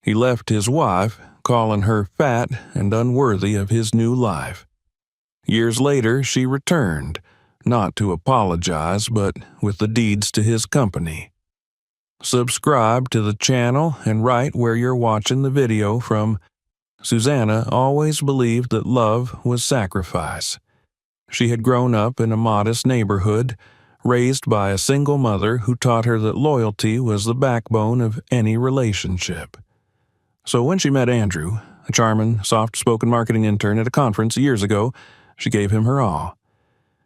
He left his wife, calling her fat and unworthy of his new life. Years later, she returned, not to apologize, but with the deeds to his company. Subscribe to the channel and right where you're watching the video from. Susanna always believed that love was sacrifice. She had grown up in a modest neighborhood, raised by a single mother who taught her that loyalty was the backbone of any relationship. So when she met Andrew, a charming, soft-spoken marketing intern at a conference years ago, she gave him her all.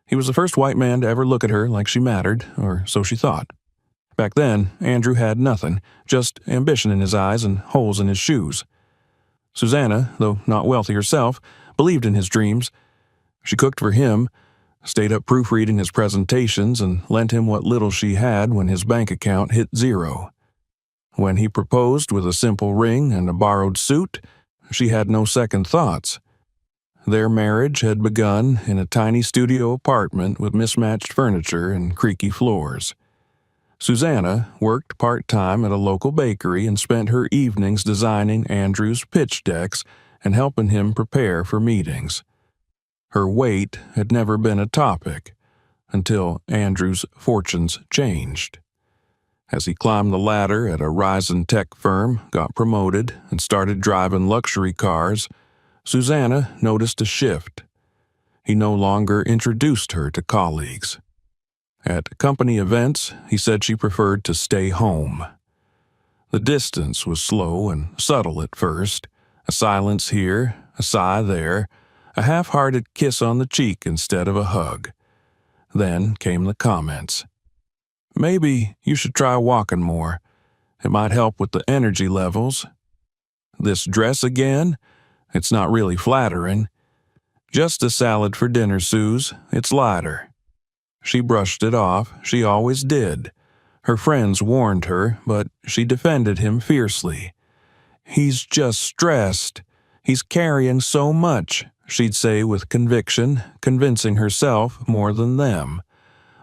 He was the first white man to ever look at her like she mattered, or so she thought. Back then, Andrew had nothing, just ambition in his eyes and holes in his shoes. Susanna, though not wealthy herself, believed in his dreams. She cooked for him, stayed up proofreading his presentations, and lent him what little she had when his bank account hit zero. When he proposed with a simple ring and a borrowed suit, she had no second thoughts. Their marriage had begun in a tiny studio apartment with mismatched furniture and creaky floors. Susanna worked part-time at a local bakery and spent her evenings designing Andrew's pitch decks and helping him prepare for meetings. Her weight had never been a topic until Andrew's fortunes changed. As he climbed the ladder at a rising tech firm, got promoted, and started driving luxury cars, Susanna noticed a shift. He no longer introduced her to colleagues. At company events, he said she preferred to stay home. The distance was slow and subtle at first, a silence here, a sigh there, a half-hearted kiss on the cheek instead of a hug. Then came the comments. "Maybe you should try walking more. It might help with the energy levels. This dress again? It's not really flattering. Just a salad for dinner, Suze. It's lighter." She brushed it off. She always did. Her friends warned her, but she defended him fiercely. "He's just stressed. He's carrying so much," she'd say with conviction, convincing herself more than them.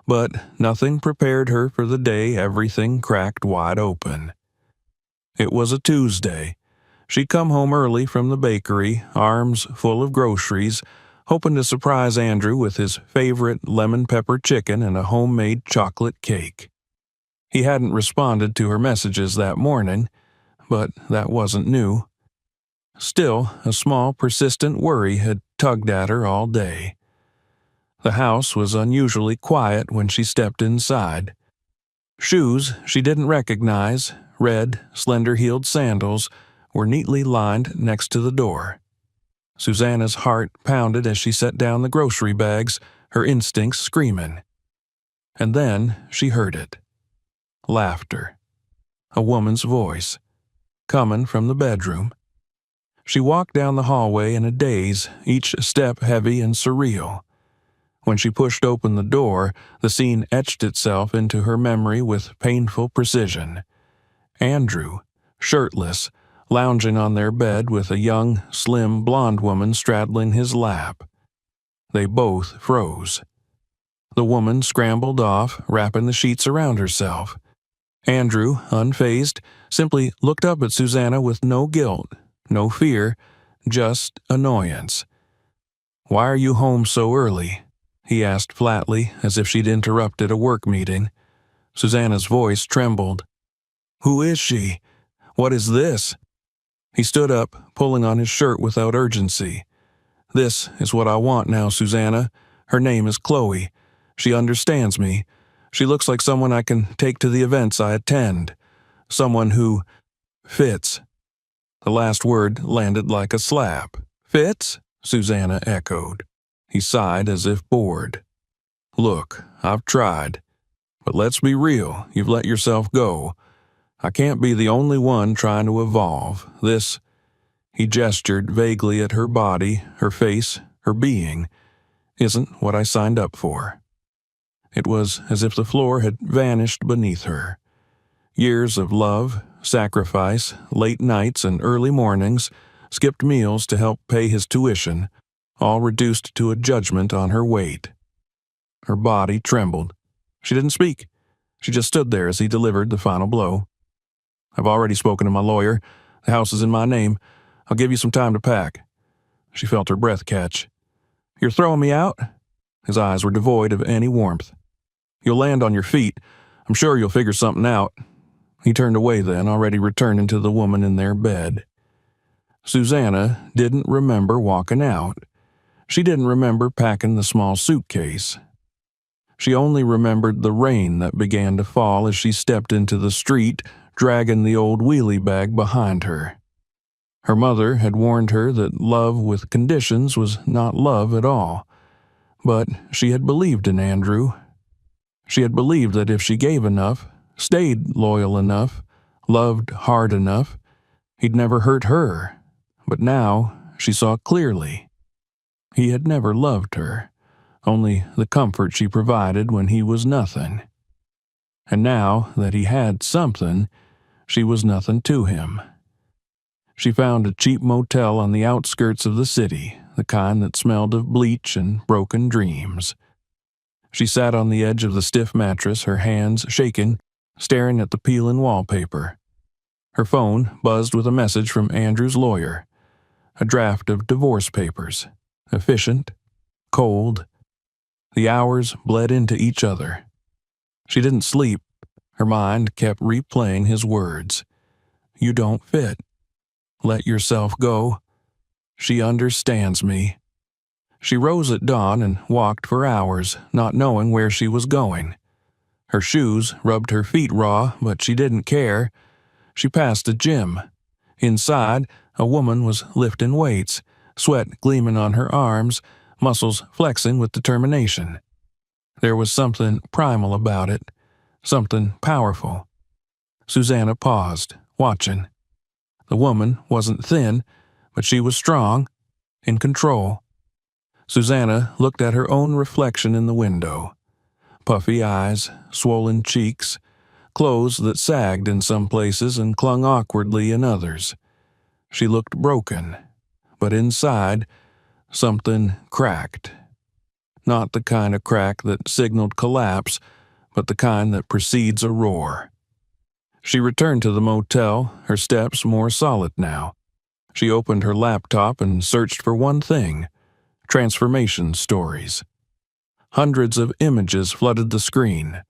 But nothing prepared her for the day everything cracked wide open. It was a Tuesday. She'd come home early from the bakery, arms full of groceries, hoping to surprise Andrew with his favorite lemon pepper chicken and a homemade chocolate cake. He hadn't responded to her messages that morning, but that wasn't new. Still, a small, persistent worry had tugged at her all day. The house was unusually quiet when she stepped inside. Shoes she didn't recognize, red, slender-heeled sandals, were neatly lined next to the door. Susanna's heart pounded as she set down the grocery bags, her instincts screaming. And then she heard it. Laughter. A woman's voice. Coming from the bedroom. She walked down the hallway in a daze, each step heavy and surreal. When she pushed open the door, the scene etched itself into her memory with painful precision. Andrew, shirtless, lounging on their bed with a young, slim, blonde woman straddling his lap. They both froze. The woman scrambled off, wrapping the sheets around herself. Andrew, unfazed, simply looked up at Susanna with no guilt, no fear, just annoyance. "Why are you home so early?" he asked flatly, as if she'd interrupted a work meeting. Susanna's voice trembled. "Who is she? What is this?" He stood up, pulling on his shirt without urgency. "This is what I want now, Susanna. Her name is Chloe. She understands me. She looks like someone I can take to the events I attend. Someone who fits." The last word landed like a slap. "Fits?" Susanna echoed. He sighed as if bored. "Look, I've tried. But let's be real, you've let yourself go. I can't be the only one trying to evolve. This," he gestured vaguely at her body, her face, her being, "isn't what I signed up for." It was as if the floor had vanished beneath her. Years of love, sacrifice, late nights and early mornings, skipped meals to help pay his tuition, all reduced to a judgment on her weight. Her body trembled. She didn't speak. She just stood there as he delivered the final blow. "I've already spoken to my lawyer. The house is in my name. I'll give you some time to pack." She felt her breath catch. "You're throwing me out?" His eyes were devoid of any warmth. "You'll land on your feet. I'm sure you'll figure something out." He turned away then, already returning to the woman in their bed. Susanna didn't remember walking out. She didn't remember packing the small suitcase. She only remembered the rain that began to fall as she stepped into the street, dragging the old wheelie bag behind her. Her mother had warned her that love with conditions was not love at all. But she had believed in Andrew. She had believed that if she gave enough, stayed loyal enough, loved hard enough, he'd never hurt her. But now she saw clearly. He had never loved her, only the comfort she provided when he was nothing. And now that he had something, she was nothing to him. She found a cheap motel on the outskirts of the city, the kind that smelled of bleach and broken dreams. She sat on the edge of the stiff mattress, her hands shaking, staring at the peeling wallpaper. Her phone buzzed with a message from Andrew's lawyer, a draft of divorce papers, efficient, cold. The hours bled into each other. She didn't sleep. Her mind kept replaying his words. "You don't fit. Let yourself go. She understands me." She rose at dawn and walked for hours, not knowing where she was going. Her shoes rubbed her feet raw, but she didn't care. She passed a gym. Inside, a woman was lifting weights, sweat gleaming on her arms, muscles flexing with determination. There was something primal about it, something powerful. Susanna paused, watching. The woman wasn't thin, but she was strong, in control. Susanna looked at her own reflection in the window. Puffy eyes, swollen cheeks, clothes that sagged in some places and clung awkwardly in others. She looked broken, but inside, something cracked. Not the kind of crack that signaled collapse, but the kind that precedes a roar. She returned to the motel, her steps more solid now. She opened her laptop and searched for one thing: transformation stories. Hundreds of images flooded the screen.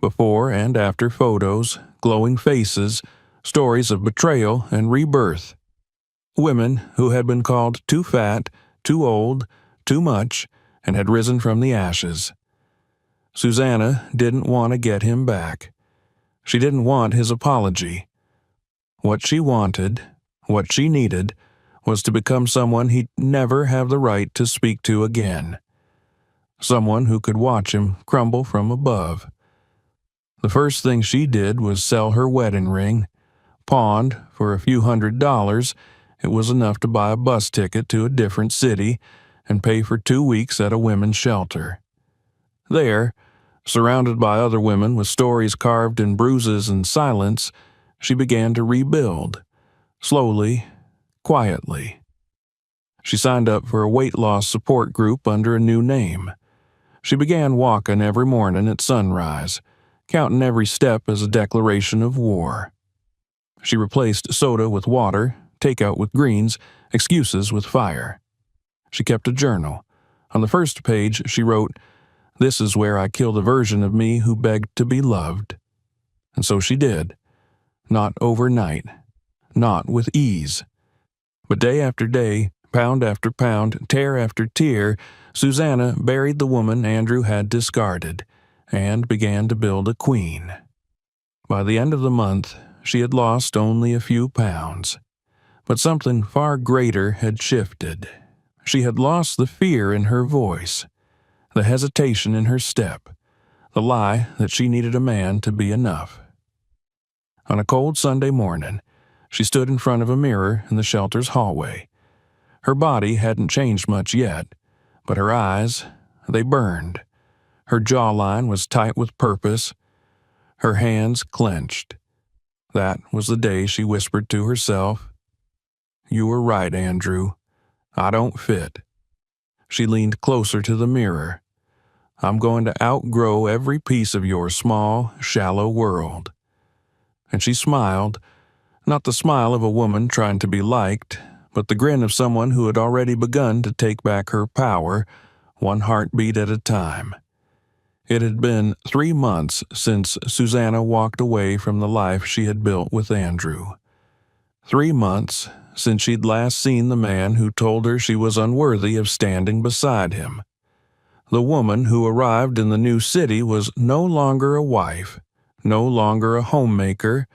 Before and after photos, glowing faces, stories of betrayal and rebirth. Women who had been called too fat, too old, too much, and had risen from the ashes. Susanna didn't want to get him back. She didn't want his apology. What she wanted, what she needed, was to become someone he'd never have the right to speak to again. Someone who could watch him crumble from above. The first thing she did was sell her wedding ring. Pawned for a few $100s, it was enough to buy a bus ticket to a different city and pay for 2 weeks at a women's shelter. There, surrounded by other women with stories carved in bruises and silence, she began to rebuild, slowly, quietly. She signed up for a weight loss support group under a new name. She began walking every morning at sunrise, counting every step as a declaration of war. She replaced soda with water, takeout with greens, excuses with fire. She kept a journal. On the first page, she wrote, "This is where I kill the version of me who begged to be loved." And so she did. Not overnight. Not with ease. But day after day, pound after pound, tear after tear, Susanna buried the woman Andrew had discarded and began to build a queen. By the end of the month, she had lost only a few pounds. But something far greater had shifted. She had lost the fear in her voice, the hesitation in her step, the lie that she needed a man to be enough. On a cold Sunday morning, she stood in front of a mirror in the shelter's hallway. Her body hadn't changed much yet, but her eyes, they burned. Her jawline was tight with purpose. Her hands clenched. That was the day she whispered to herself, "You were right, Andrew. I don't fit." She leaned closer to the mirror. "I'm going to outgrow every piece of your small, shallow world." And she smiled, Not the smile of a woman trying to be liked, but the grin of someone who had already begun to take back her power, one heartbeat at a time. It had been 3 months since Susanna walked away from the life she had built with Andrew. 3 months since she'd last seen the man who told her she was unworthy of standing beside him. The woman who arrived in the new city was no longer a wife, no longer a homemaker,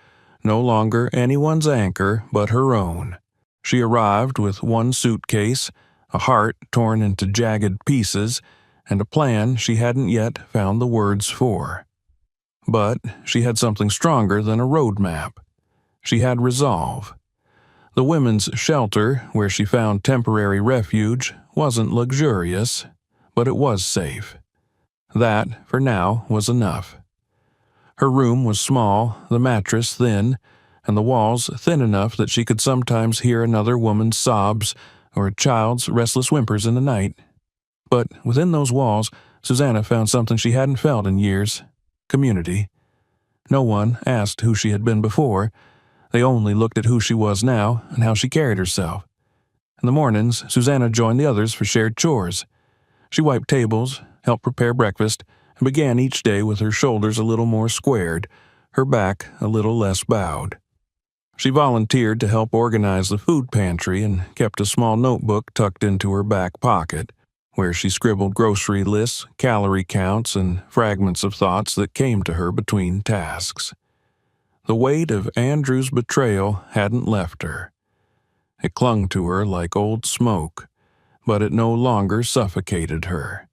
no longer anyone's anchor but her own. She arrived with one suitcase, a heart torn into jagged pieces, and a plan she hadn't yet found the words for. But she had something stronger than a roadmap. She had resolve. The women's shelter, where she found temporary refuge, wasn't luxurious, but it was safe. That, for now, was enough. Her room was small, the mattress thin, and the walls thin enough that she could sometimes hear another woman's sobs or a child's restless whimpers in the night. But within those walls, Susanna found something she hadn't felt in years: community. No one asked who she had been before. They only looked at who she was now and how she carried herself. In the mornings, Susanna joined the others for shared chores. She wiped tables, helped prepare breakfast, and began each day with her shoulders a little more squared, her back a little less bowed. She volunteered to help organize the food pantry and kept a small notebook tucked into her back pocket, where she scribbled grocery lists, calorie counts, and fragments of thoughts that came to her between tasks. The weight of Andrew's betrayal hadn't left her. It clung to her like old smoke, but it no longer suffocated her.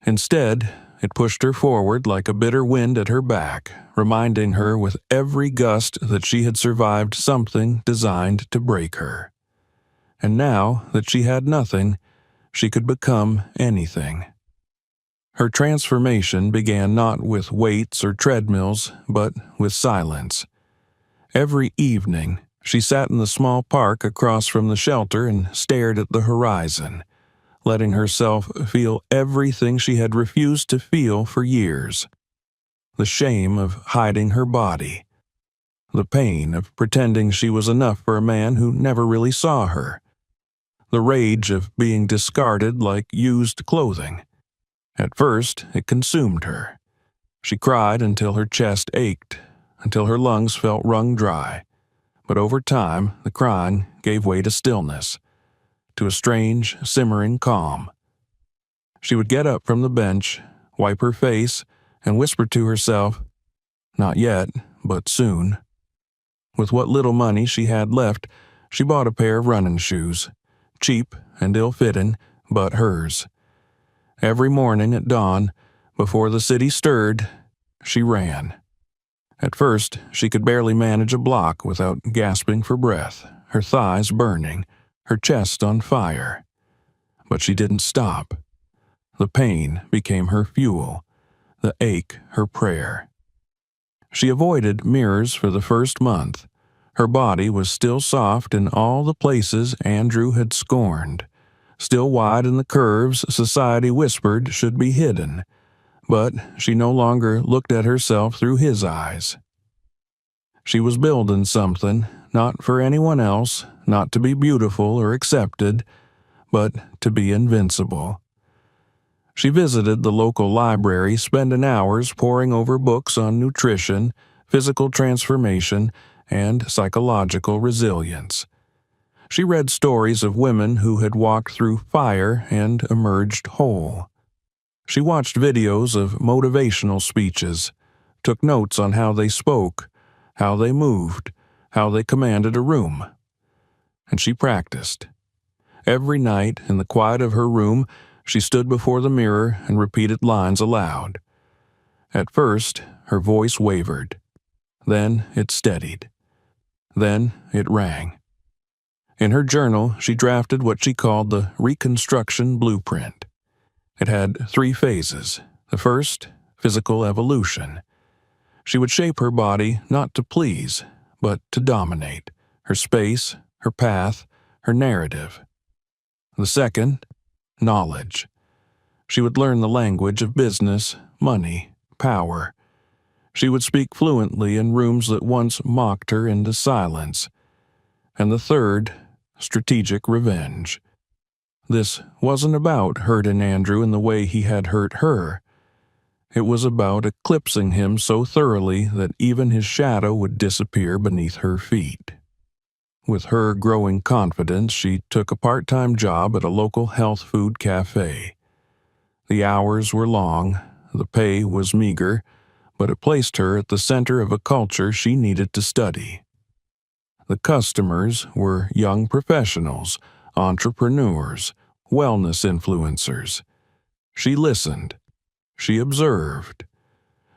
Instead, it pushed her forward like a bitter wind at her back, reminding her with every gust that she had survived something designed to break her. And now that she had nothing, she could become anything. Her transformation began not with weights or treadmills, but with silence. Every evening, she sat in the small park across from the shelter and stared at the horizon, letting herself feel everything she had refused to feel for years. The shame of hiding her body. The pain of pretending she was enough for a man who never really saw her. The rage of being discarded like used clothing. At first, it consumed her. She cried until her chest ached, until her lungs felt wrung dry. But over time, the crying gave way to stillness, to a strange, simmering calm. She would get up from the bench, wipe her face, and whisper to herself, "Not yet, but soon." With what little money she had left, she bought a pair of running shoes, cheap and ill-fitting, but hers. Every morning at dawn, before the city stirred, she ran. At first, she could barely manage a block without gasping for breath, her thighs burning, her chest on fire. But she didn't stop. The pain became her fuel, the ache her prayer. She avoided mirrors for the first month. Her body was still soft in all the places Andrew had scorned, still wide in the curves society whispered should be hidden, but she no longer looked at herself through his eyes. She was building something, not for anyone else, not to be beautiful or accepted, but to be invincible. She visited the local library, spending hours poring over books on nutrition, physical transformation, and psychological resilience. She read stories of women who had walked through fire and emerged whole. She watched videos of motivational speeches, took notes on how they spoke, how they moved, how they commanded a room. And she practiced. Every night, in the quiet of her room, she stood before the mirror and repeated lines aloud. At first, her voice wavered. Then it steadied. Then it rang. In her journal, she drafted what she called the Reconstruction Blueprint. It had 3 phases. The first, physical evolution. She would shape her body not to please, but to dominate, her space, her path, her narrative. The second, knowledge. She would learn the language of business, money, power. She would speak fluently in rooms that once mocked her into silence. And the third, strategic revenge. This wasn't about hurting Andrew in the way he had hurt her. It was about eclipsing him so thoroughly that even his shadow would disappear beneath her feet. With her growing confidence, she took a part-time job at a local health food cafe. The hours were long, the pay was meager, but it placed her at the center of a culture she needed to study. The customers were young professionals, entrepreneurs, wellness influencers. She listened. She observed.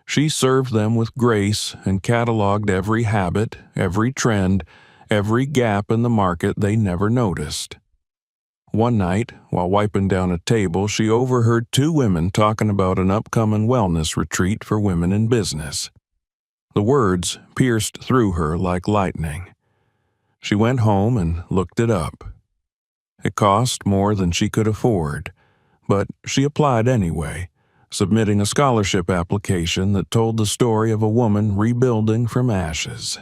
She served them with grace and cataloged every habit, every trend, every gap in the market they never noticed. One night, while wiping down a table, she overheard two women talking about an upcoming wellness retreat for women in business. The words pierced through her like lightning. She went home and looked it up. It cost more than she could afford, but she applied anyway, submitting a scholarship application that told the story of a woman rebuilding from ashes.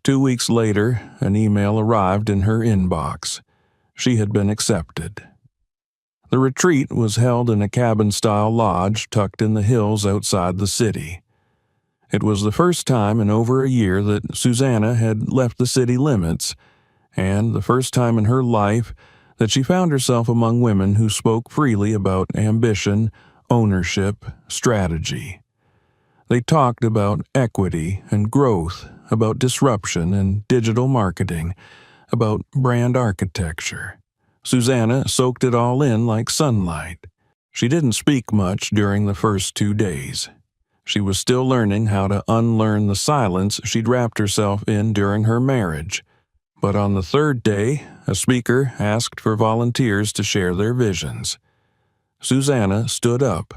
2 weeks later, an email arrived in her inbox. She had been accepted. The retreat was held in a cabin-style lodge tucked in the hills outside the city. It was the first time in over a year that Susanna had left the city limits, and the first time in her life that she found herself among women who spoke freely about ambition, ownership, strategy. They talked about equity and growth, about disruption and digital marketing, about brand architecture. Susanna soaked it all in like sunlight. She didn't speak much during the first 2 days. She was still learning how to unlearn the silence she'd wrapped herself in during her marriage. But on the third day, a speaker asked for volunteers to share their visions. Susanna stood up.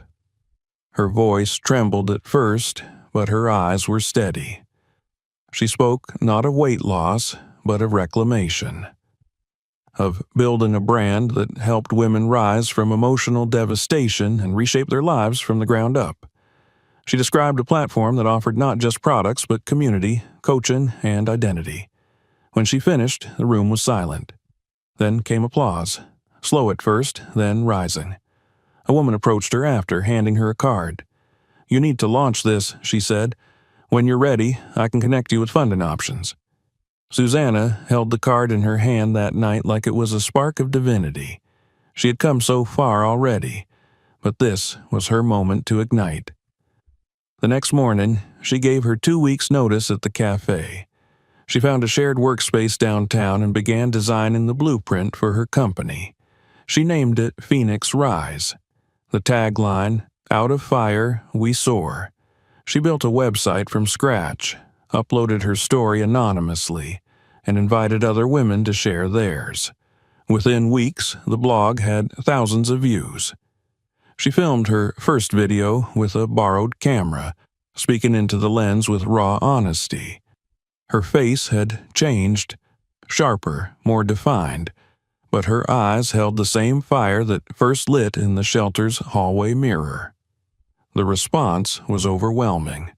Her voice trembled at first, but her eyes were steady. She spoke not of weight loss, but of reclamation. Of building a brand that helped women rise from emotional devastation and reshape their lives from the ground up. She described a platform that offered not just products, but community, coaching, and identity. When she finished, the room was silent. Then came applause, slow at first, then rising. A woman approached her after, handing her a card. "You need to launch this," she said. "When you're ready, I can connect you with funding options." Susanna held the card in her hand that night like it was a spark of divinity. She had come so far already, but this was her moment to ignite. The next morning, she gave her 2 weeks' notice at the cafe. She found a shared workspace downtown and began designing the blueprint for her company. She named it Phoenix Rise. The tagline, "Out of fire, we soar." She built a website from scratch, uploaded her story anonymously, and invited other women to share theirs. Within weeks, the blog had thousands of views. She filmed her first video with a borrowed camera, speaking into the lens with raw honesty. Her face had changed, sharper, more defined, but her eyes held the same fire that first lit in the shelter's hallway mirror. The response was overwhelming.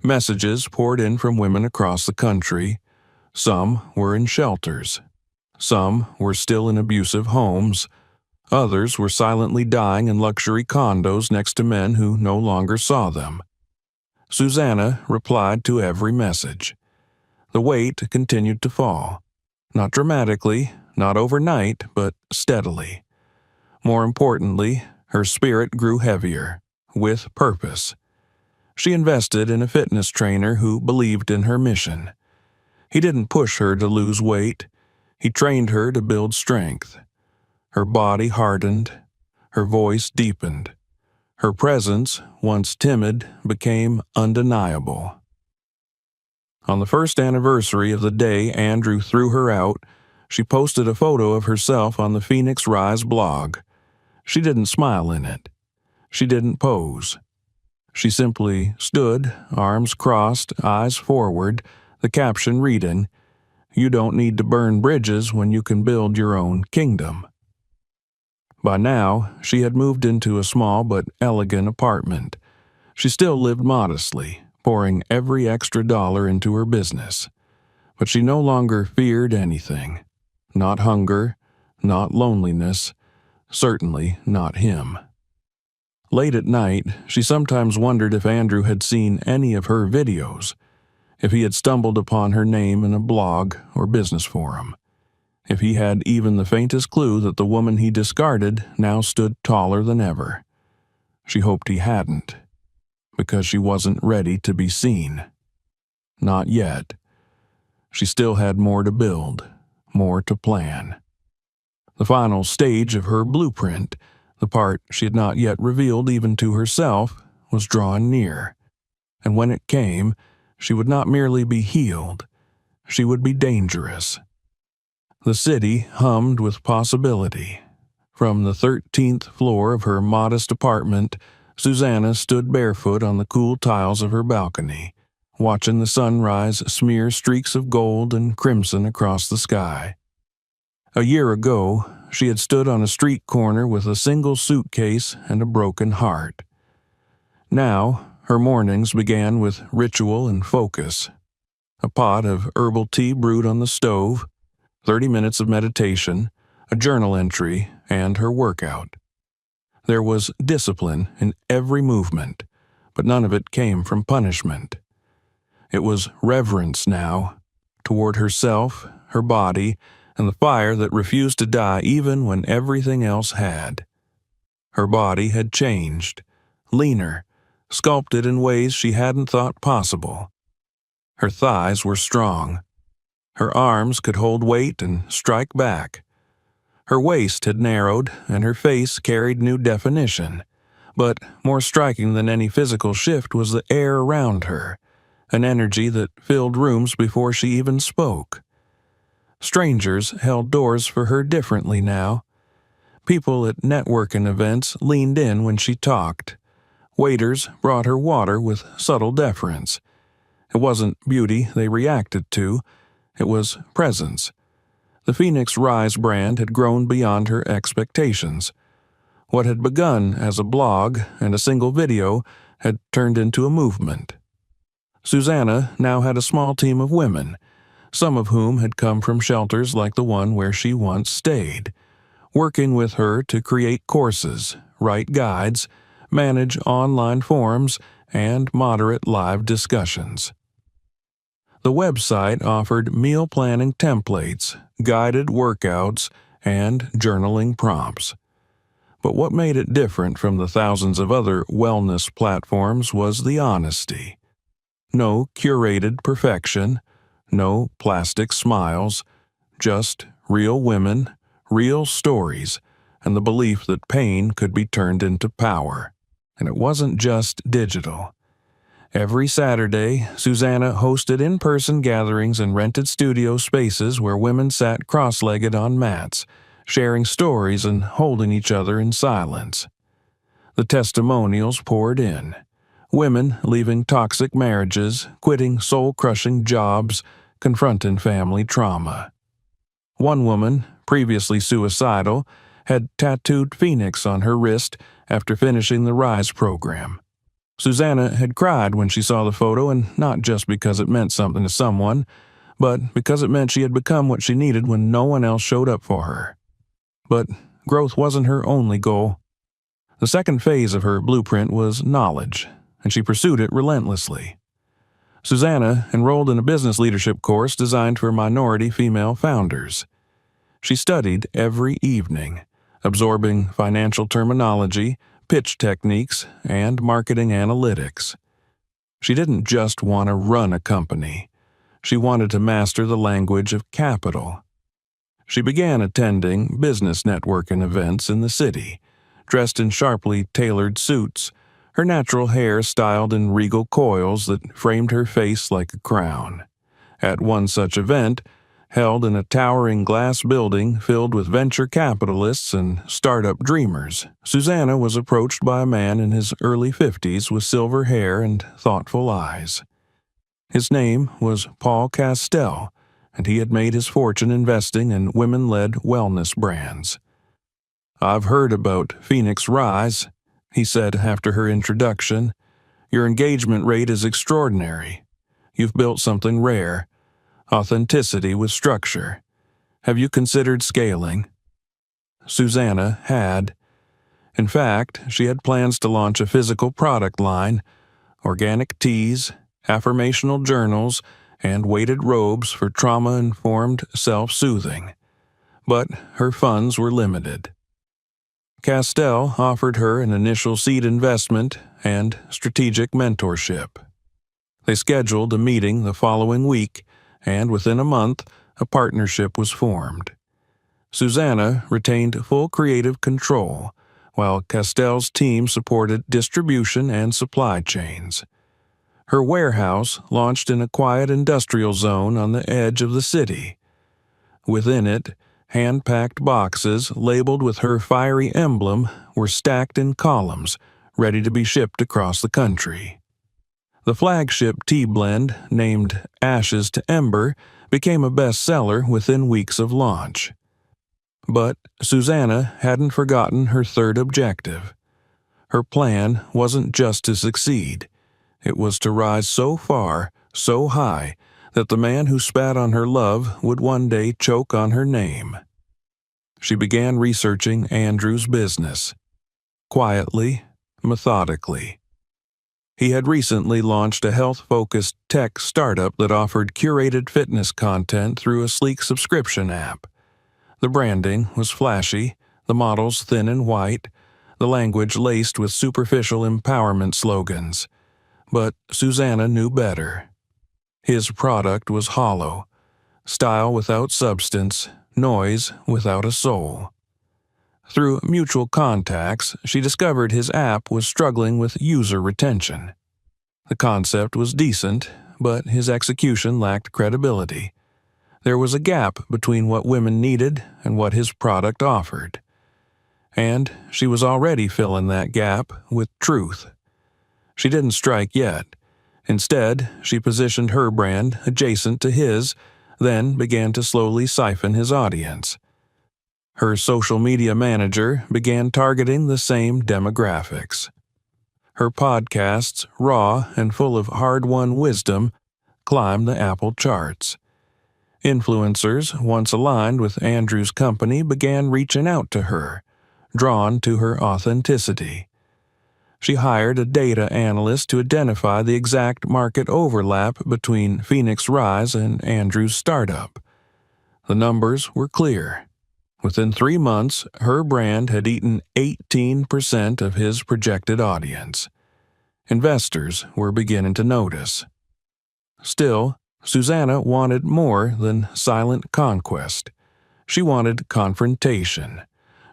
Messages poured in from women across the country. Some were in shelters. Some were still in abusive homes. Others were silently dying in luxury condos next to men who no longer saw them. Susanna replied to every message. The weight continued to fall. Not dramatically, not overnight, but steadily. More importantly, her spirit grew heavier, with purpose. She invested in a fitness trainer who believed in her mission. He didn't push her to lose weight. He trained her to build strength. Her body hardened. Her voice deepened. Her presence, once timid, became undeniable. On the first anniversary of the day Andrew threw her out, she posted a photo of herself on the Phoenix Rise blog. She didn't smile in it. She didn't pose. She simply stood, arms crossed, eyes forward, the caption reading, "You don't need to burn bridges when you can build your own kingdom." By now, she had moved into a small but elegant apartment. She still lived modestly, pouring every extra dollar into her business. But she no longer feared anything. Not hunger, not loneliness, certainly not him. Late at night, she sometimes wondered if Andrew had seen any of her videos, if he had stumbled upon her name in a blog or business forum, if he had even the faintest clue that the woman he discarded now stood taller than ever. She hoped he hadn't, because she wasn't ready to be seen. Not yet. She still had more to build, more to plan. The final stage of her blueprint, the part she had not yet revealed even to herself, was drawing near. And when it came, she would not merely be healed, she would be dangerous. The city hummed with possibility. From the 13th floor of her modest apartment, Susanna stood barefoot on the cool tiles of her balcony, watching the sunrise smear streaks of gold and crimson across the sky. A year ago, she had stood on a street corner with a single suitcase and a broken heart. Now, her mornings began with ritual and focus. A pot of herbal tea brewed on the stove, 30 minutes of meditation, a journal entry, and her workout. There was discipline in every movement, but none of it came from punishment. It was reverence now, toward herself, her body, and the fire that refused to die even when everything else had. Her body had changed, leaner, sculpted in ways she hadn't thought possible. Her thighs were strong. Her arms could hold weight and strike back. Her waist had narrowed, and her face carried new definition. But more striking than any physical shift was the air around her, an energy that filled rooms before she even spoke. Strangers held doors for her differently now. People at networking events leaned in when she talked. Waiters brought her water with subtle deference. It wasn't beauty they reacted to, it was presence. The Phoenix Rise brand had grown beyond her expectations. What had begun as a blog and a single video had turned into a movement. Susanna now had a small team of women, some of whom had come from shelters like the one where she once stayed, working with her to create courses, write guides, manage online forums, and moderate live discussions. The website offered meal planning templates, guided workouts, and journaling prompts. But what made it different from the thousands of other wellness platforms was the honesty. No curated perfection, no plastic smiles, just real women, real stories, and the belief that pain could be turned into power. And it wasn't just digital. Every Saturday, Susanna hosted in-person gatherings in rented studio spaces where women sat cross-legged on mats, sharing stories and holding each other in silence. The testimonials poured in. Women leaving toxic marriages, quitting soul-crushing jobs, confronting family trauma. One woman, previously suicidal, had tattooed Phoenix on her wrist after finishing the RISE program. Susanna had cried when she saw the photo, and not just because it meant something to someone, but because it meant she had become what she needed when no one else showed up for her. But growth wasn't her only goal. The second phase of her blueprint was knowledge, and she pursued it relentlessly. Susanna enrolled in a business leadership course designed for minority female founders. She studied every evening, absorbing financial terminology, pitch techniques, and marketing analytics. She didn't just want to run a company. She wanted to master the language of capital. She began attending business networking events in the city, dressed in sharply tailored suits, her natural hair styled in regal coils that framed her face like a crown. At one such event, held in a towering glass building filled with venture capitalists and startup dreamers, Susanna was approached by a man in his early 50s with silver hair and thoughtful eyes. His name was Paul Castell, and he had made his fortune investing in women-led wellness brands. "I've heard about Phoenix Rise," he said after her introduction. Your engagement rate is extraordinary. You've built something rare. Authenticity with structure. Have you considered scaling?" Susanna had. In fact, she had plans to launch a physical product line, organic teas, affirmational journals, and weighted robes for trauma-informed self-soothing. But her funds were limited. Castell offered her an initial seed investment and strategic mentorship. They scheduled a meeting the following week, and within a month, a partnership was formed. Susanna retained full creative control, while Castell's team supported distribution and supply chains. Her warehouse launched in a quiet industrial zone on the edge of the city. Within it, hand-packed boxes labeled with her fiery emblem were stacked in columns, ready to be shipped across the country. The flagship tea blend, named Ashes to Ember, became a bestseller within weeks of launch. But Susanna hadn't forgotten her third objective. Her plan wasn't just to succeed. It was to rise so far, so high, that the man who spat on her love would one day choke on her name. She began researching Andrew's business. Quietly, methodically. He had recently launched a health-focused tech startup that offered curated fitness content through a sleek subscription app. The branding was flashy, the models thin and white, the language laced with superficial empowerment slogans. But Susanna knew better. His product was hollow, style without substance, noise without a soul. Through mutual contacts, she discovered his app was struggling with user retention. The concept was decent, but his execution lacked credibility. There was a gap between what women needed and what his product offered. And she was already filling that gap with truth. She didn't strike yet. Instead, she positioned her brand adjacent to his, then began to slowly siphon his audience. Her social media manager began targeting the same demographics. Her podcasts, raw and full of hard-won wisdom, climbed the Apple charts. Influencers, once aligned with Andrew's company, began reaching out to her, drawn to her authenticity. She hired a data analyst to identify the exact market overlap between Phoenix Rise and Andrew's startup. The numbers were clear. Within 3 months, her brand had eaten 18% of his projected audience. Investors were beginning to notice. Still, Susanna wanted more than silent conquest. She wanted confrontation,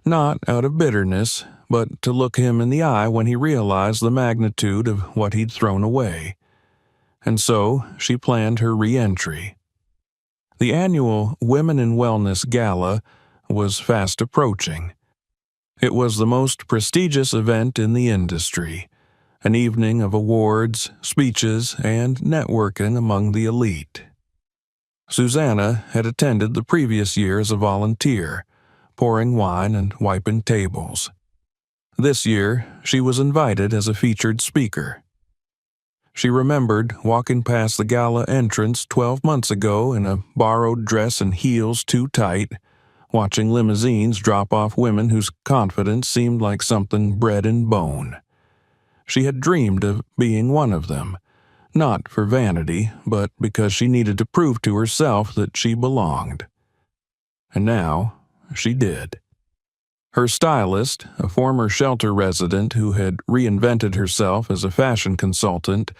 not out of bitterness, but to look him in the eye when he realized the magnitude of what he'd thrown away. And so she planned her re-entry. The annual Women in Wellness Gala was fast approaching. It was the most prestigious event in the industry, an evening of awards, speeches, and networking among the elite. Susanna had attended the previous year as a volunteer, pouring wine and wiping tables. This year, she was invited as a featured speaker. She remembered walking past the gala entrance 12 months ago in a borrowed dress and heels too tight, watching limousines drop off women whose confidence seemed like something bred in bone. She had dreamed of being one of them, not for vanity, but because she needed to prove to herself that she belonged. And now, she did. Her stylist, a former shelter resident who had reinvented herself as a fashion consultant,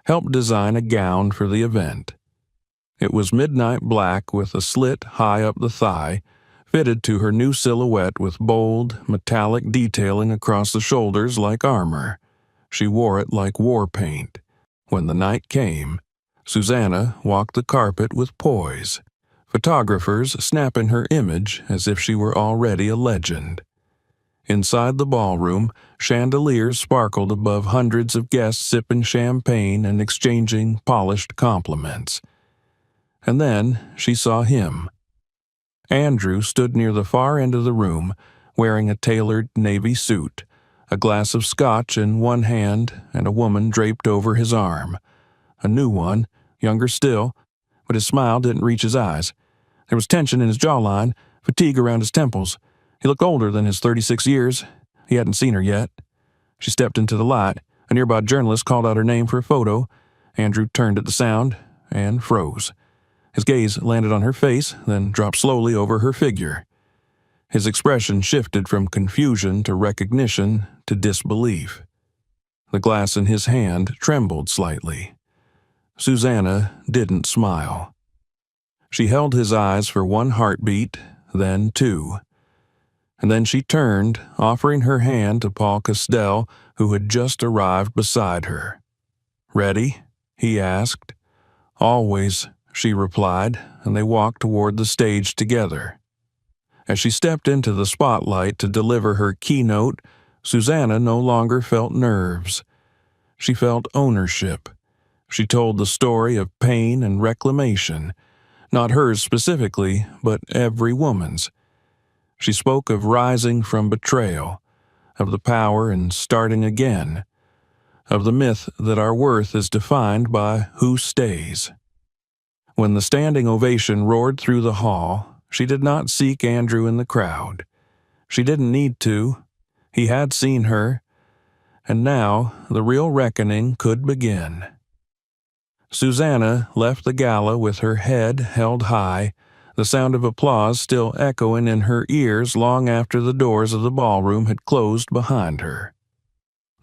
helped design a gown for the event. It was midnight black with a slit high up the thigh, fitted to her new silhouette with bold, metallic detailing across the shoulders like armor. She wore it like war paint. When the night came, Susanna walked the carpet with poise, photographers snapping her image as if she were already a legend. Inside the ballroom, chandeliers sparkled above hundreds of guests sipping champagne and exchanging polished compliments. And then she saw him. Andrew stood near the far end of the room, wearing a tailored navy suit, a glass of scotch in one hand and a woman draped over his arm. A new one, younger still, but his smile didn't reach his eyes. There was tension in his jawline, fatigue around his temples. He looked older than his 36 years. He hadn't seen her yet. She stepped into the light. A nearby journalist called out her name for a photo. Andrew turned at the sound and froze. His gaze landed on her face, then dropped slowly over her figure. His expression shifted from confusion to recognition to disbelief. The glass in his hand trembled slightly. Susanna didn't smile. She held his eyes for one heartbeat, then two. And then she turned, offering her hand to Paul Castell, who had just arrived beside her. "Ready?" he asked. "Always," she replied, and they walked toward the stage together. As she stepped into the spotlight to deliver her keynote, Susanna no longer felt nerves. She felt ownership. She told the story of pain and reclamation, not hers specifically, but every woman's. She spoke of rising from betrayal, of the power in starting again, of the myth that our worth is defined by who stays. When the standing ovation roared through the hall, she did not seek Andrew in the crowd. She didn't need to. He had seen her, and now the real reckoning could begin. Susanna left the gala with her head held high, the sound of applause still echoing in her ears long after the doors of the ballroom had closed behind her.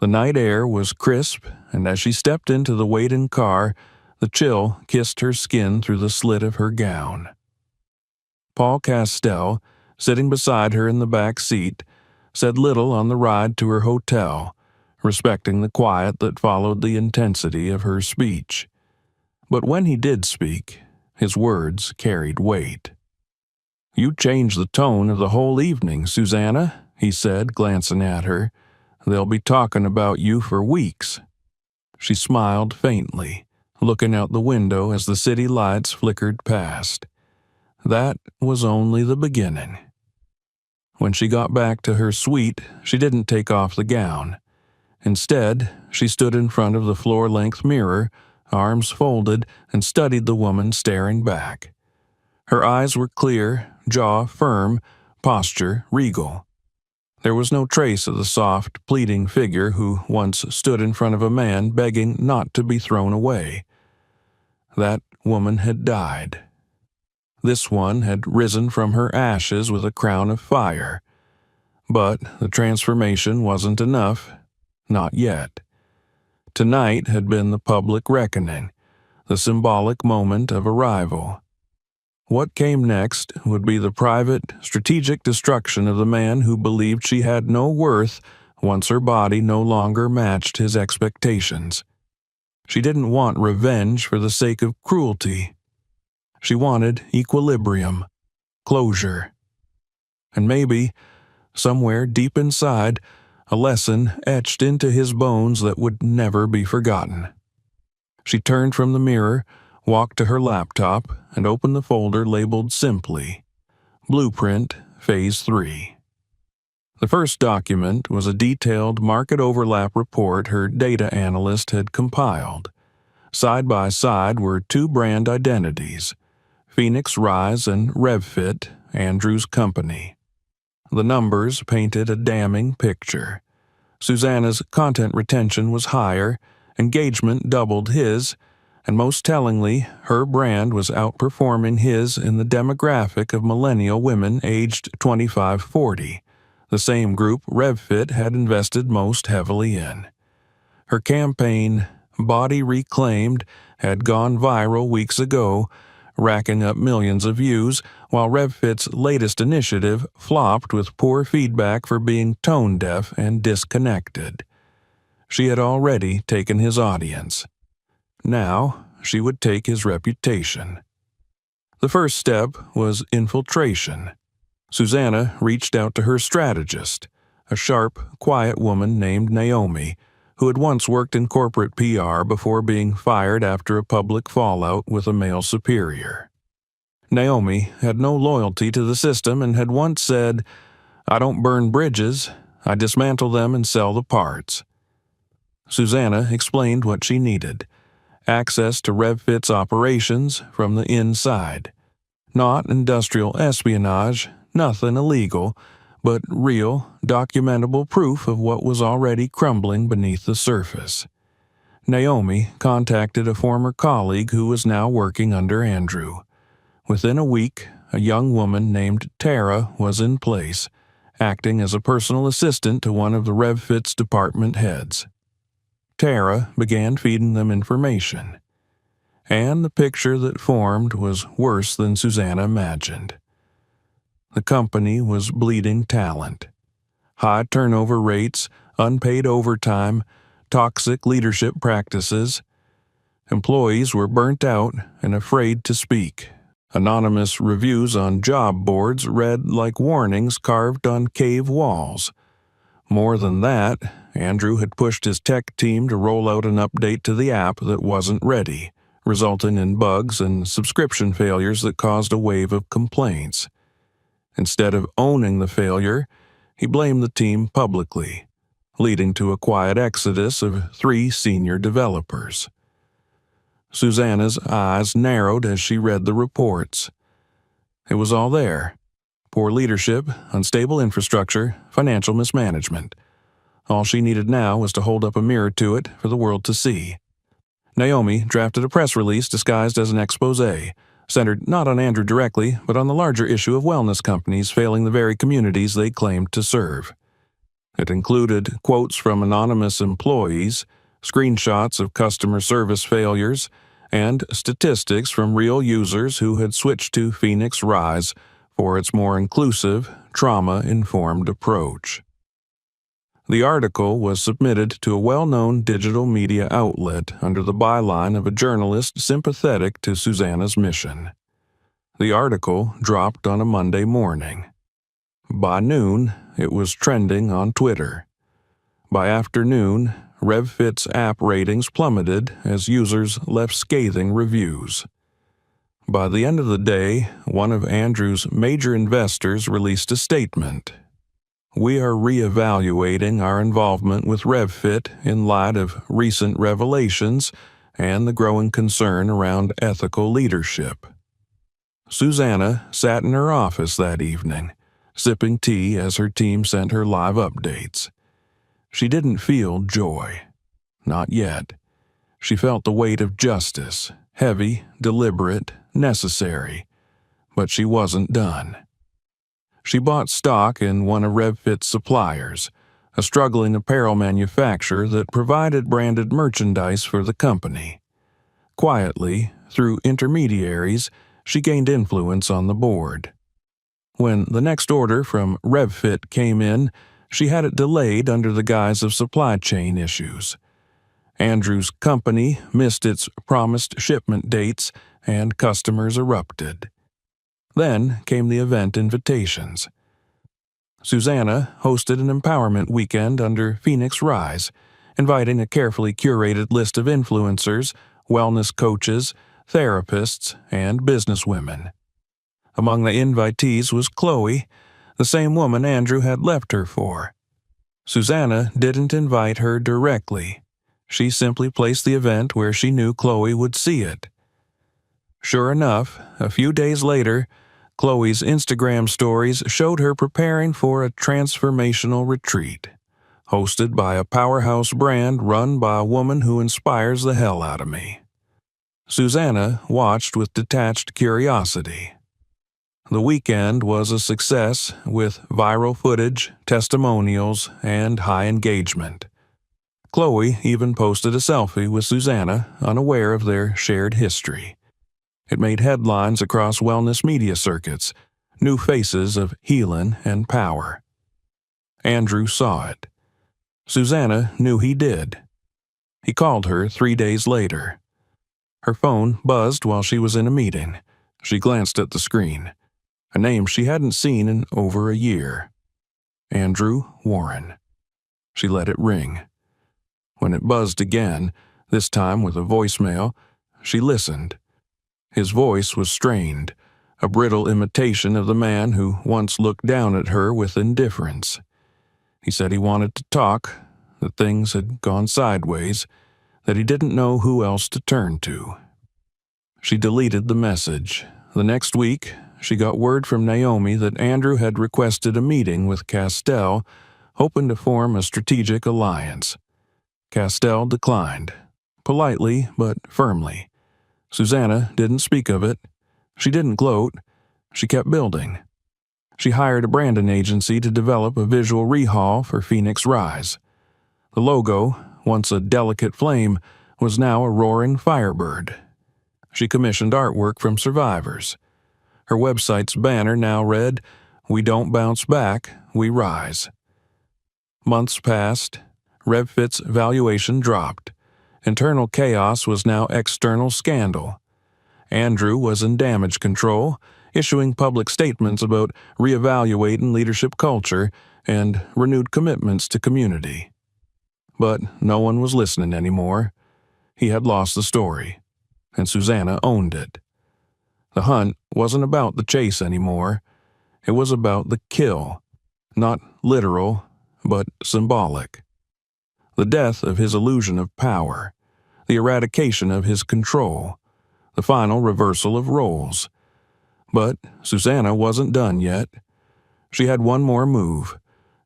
The night air was crisp, and as she stepped into the waiting car, the chill kissed her skin through the slit of her gown. Paul Castell, sitting beside her in the back seat, said little on the ride to her hotel, respecting the quiet that followed the intensity of her speech. But when he did speak, his words carried weight. "You changed the tone of the whole evening, Susanna," he said, glancing at her. "They'll be talking about you for weeks." She smiled faintly, looking out the window as the city lights flickered past. That was only the beginning. When she got back to her suite, she didn't take off the gown. Instead, she stood in front of the floor-length mirror, arms folded, and studied the woman staring back. Her eyes were clear, jaw firm, posture regal. There was no trace of the soft, pleading figure who once stood in front of a man begging not to be thrown away. That woman had died. This one had risen from her ashes with a crown of fire. But the transformation wasn't enough. Not yet. Tonight had been the public reckoning, the symbolic moment of arrival. What came next would be the private, strategic destruction of the man who believed she had no worth once her body no longer matched his expectations. She didn't want revenge for the sake of cruelty. She wanted equilibrium, closure. And maybe, somewhere deep inside, a lesson etched into his bones that would never be forgotten. She turned from the mirror, walked to her laptop, and opened the folder labeled simply, Blueprint Phase 3. The first document was a detailed market overlap report her data analyst had compiled. Side by side were two brand identities, Phoenix Rise and RevFit, Andrew's company. The numbers painted a damning picture. Susanna's content retention was higher, engagement doubled his, and most tellingly, her brand was outperforming his in the demographic of millennial women aged 25-40, the same group RevFit had invested most heavily in. Her campaign, Body Reclaimed, had gone viral weeks ago, racking up millions of views, while RevFit's latest initiative flopped with poor feedback for being tone-deaf and disconnected. She had already taken his audience. Now she would take his reputation. The first step was infiltration. Susanna reached out to her strategist, a sharp, quiet woman named Naomi, who had once worked in corporate PR before being fired after a public fallout with a male superior. Naomi had no loyalty to the system and had once said, "I don't burn bridges, I dismantle them and sell the parts." Susanna explained what she needed: access to RevFit's operations from the inside. Not industrial espionage, nothing illegal, but real, documentable proof of what was already crumbling beneath the surface. Naomi contacted a former colleague who was now working under Andrew. Within a week, a young woman named Tara was in place, acting as a personal assistant to one of the RevFit's department heads. Tara began feeding them information, and the picture that formed was worse than Susanna imagined. The company was bleeding talent. High turnover rates, unpaid overtime, toxic leadership practices. Employees were burnt out and afraid to speak. Anonymous reviews on job boards read like warnings carved on cave walls. More than that, Andrew had pushed his tech team to roll out an update to the app that wasn't ready, resulting in bugs and subscription failures that caused a wave of complaints. Instead of owning the failure, he blamed the team publicly, leading to a quiet exodus of 3 senior developers. Susanna's eyes narrowed as she read the reports. It was all there: poor leadership, unstable infrastructure, financial mismanagement. All she needed now was to hold up a mirror to it for the world to see. Naomi drafted a press release disguised as an exposé, centered not on Andrew directly, but on the larger issue of wellness companies failing the very communities they claimed to serve. It included quotes from anonymous employees, screenshots of customer service failures, and statistics from real users who had switched to Phoenix Rise for its more inclusive, trauma-informed approach. The article was submitted to a well-known digital media outlet under the byline of a journalist sympathetic to Susanna's mission. The article dropped on a Monday morning. By noon, it was trending on Twitter. By afternoon, RevFit's app ratings plummeted as users left scathing reviews. By the end of the day, one of Andrew's major investors released a statement. "We are reevaluating our involvement with RevFit in light of recent revelations and the growing concern around ethical leadership." Susanna sat in her office that evening, sipping tea as her team sent her live updates. She didn't feel joy. Not yet. She felt the weight of justice, heavy, deliberate, necessary. But she wasn't done. She bought stock in one of RevFit's suppliers, a struggling apparel manufacturer that provided branded merchandise for the company. Quietly, through intermediaries, she gained influence on the board. When the next order from RevFit came in, she had it delayed under the guise of supply chain issues. Andrew's company missed its promised shipment dates, and customers erupted. Then came the event invitations. Susanna hosted an empowerment weekend under Phoenix Rise, inviting a carefully curated list of influencers, wellness coaches, therapists, and businesswomen. Among the invitees was Chloe, the same woman Andrew had left her for. Susanna didn't invite her directly. She simply placed the event where she knew Chloe would see it. Sure enough, a few days later, Chloe's Instagram stories showed her preparing for a transformational retreat, hosted by a powerhouse brand run by a woman who inspires the hell out of me. Susanna watched with detached curiosity. The weekend was a success with viral footage, testimonials, and high engagement. Chloe even posted a selfie with Susanna, unaware of their shared history. It made headlines across wellness media circuits, new faces of healing and power. Andrew saw it. Susanna knew he did. He called her 3 days later. Her phone buzzed while she was in a meeting. She glanced at the screen. A name she hadn't seen in over a year. Andrew Warren. She let it ring. When it buzzed again, this time with a voicemail, she listened. His voice was strained, a brittle imitation of the man who once looked down at her with indifference. He said he wanted to talk, that things had gone sideways, that he didn't know who else to turn to. She deleted the message. The next week, she got word from Naomi that Andrew had requested a meeting with Castell, hoping to form a strategic alliance. Castell declined, politely but firmly. Susanna didn't speak of it. She didn't gloat. She kept building. She hired a branding agency to develop a visual rehaul for Phoenix Rise. The logo, once a delicate flame, was now a roaring firebird. She commissioned artwork from survivors. Her website's banner now read, "We don't bounce back, we rise." Months passed. RevFit's valuation dropped. Internal chaos was now external scandal. Andrew was in damage control, issuing public statements about reevaluating leadership culture and renewed commitments to community. But no one was listening anymore. He had lost the story, and Susanna owned it. The hunt wasn't about the chase anymore. It was about the kill, not literal, but symbolic. The death of his illusion of power, the eradication of his control, the final reversal of roles. But Susanna wasn't done yet. She had one more move,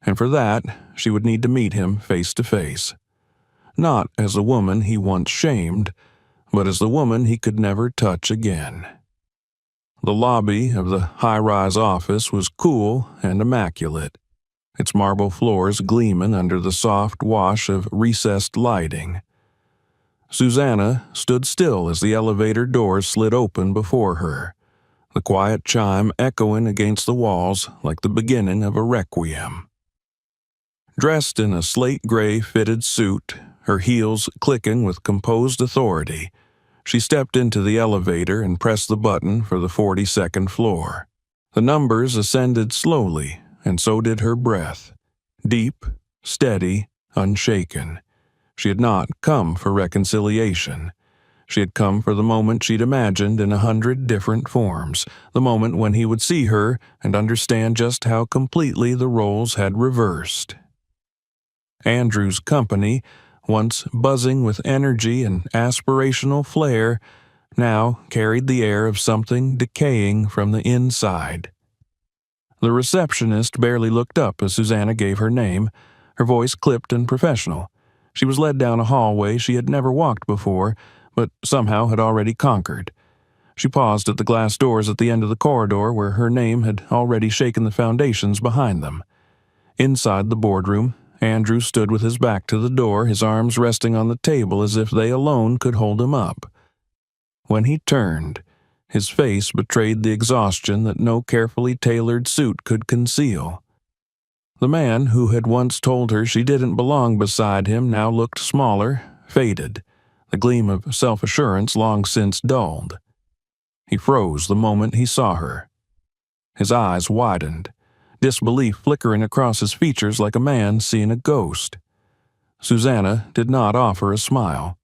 and for that she would need to meet him face to face. Not as the woman he once shamed, but as the woman he could never touch again. The lobby of the high-rise office was cool and immaculate, its marble floors gleaming under the soft wash of recessed lighting. Susanna stood still as the elevator doors slid open before her, the quiet chime echoing against the walls like the beginning of a requiem. Dressed in a slate-gray fitted suit, her heels clicking with composed authority, she stepped into the elevator and pressed the button for the 42nd floor. The numbers ascended slowly, and so did her breath. Deep, steady, unshaken. She had not come for reconciliation. She had come for the moment she'd imagined in 100 different forms, the moment when he would see her and understand just how completely the roles had reversed. Andrew's company, once buzzing with energy and aspirational flair, now carried the air of something decaying from the inside. The receptionist barely looked up as Susanna gave her name, her voice clipped and professional. She was led down a hallway she had never walked before, but somehow had already conquered. She paused at the glass doors at the end of the corridor where her name had already shaken the foundations behind them. Inside the boardroom, Andrew stood with his back to the door, his arms resting on the table as if they alone could hold him up. When he turned, his face betrayed the exhaustion that no carefully tailored suit could conceal. The man who had once told her she didn't belong beside him now looked smaller, faded, the gleam of self-assurance long since dulled. He froze the moment he saw her. His eyes widened, disbelief flickering across his features like a man seeing a ghost. Susanna did not offer a smile.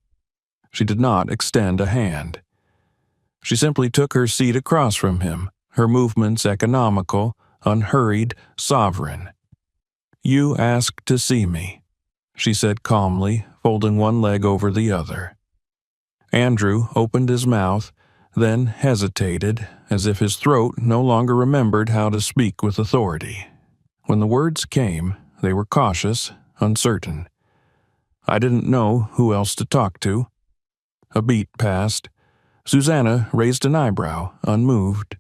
She did not extend a hand. She simply took her seat across from him, her movements economical, unhurried, sovereign. "You asked to see me," she said calmly, folding one leg over the other. Andrew opened his mouth, then hesitated, as if his throat no longer remembered how to speak with authority. When the words came, they were cautious, uncertain. "I didn't know who else to talk to." A beat passed. Susanna raised an eyebrow, unmoved.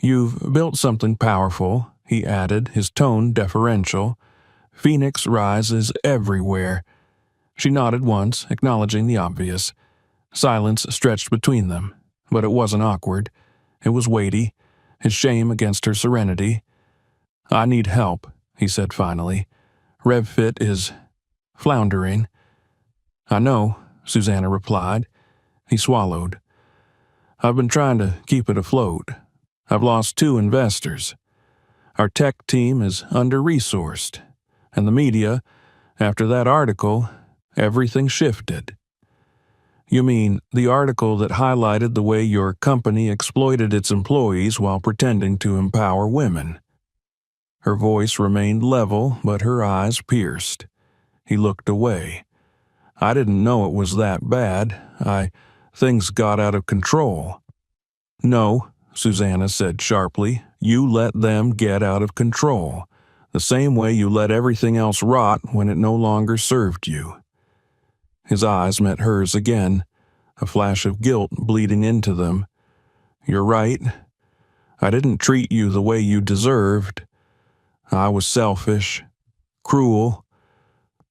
"You've built something powerful," he added, his tone deferential. "Phoenix Rise is everywhere." She nodded once, acknowledging the obvious. Silence stretched between them, but it wasn't awkward. It was weighty, his shame against her serenity. "I need help," he said finally. "RevFit is floundering." "I know," Susanna replied. He swallowed. "I've been trying to keep it afloat. I've lost 2 investors. Our tech team is under-resourced, and the media, after that article, everything shifted." "You mean the article that highlighted the way your company exploited its employees while pretending to empower women?" Her voice remained level, but her eyes pierced. He looked away. I didn't know it was that bad. Things got out of control. No, Susanna said sharply. You let them get out of control, the same way you let everything else rot when it no longer served you. His eyes met hers again, a flash of guilt bleeding into them. You're right. I didn't treat you the way you deserved. I was selfish, cruel.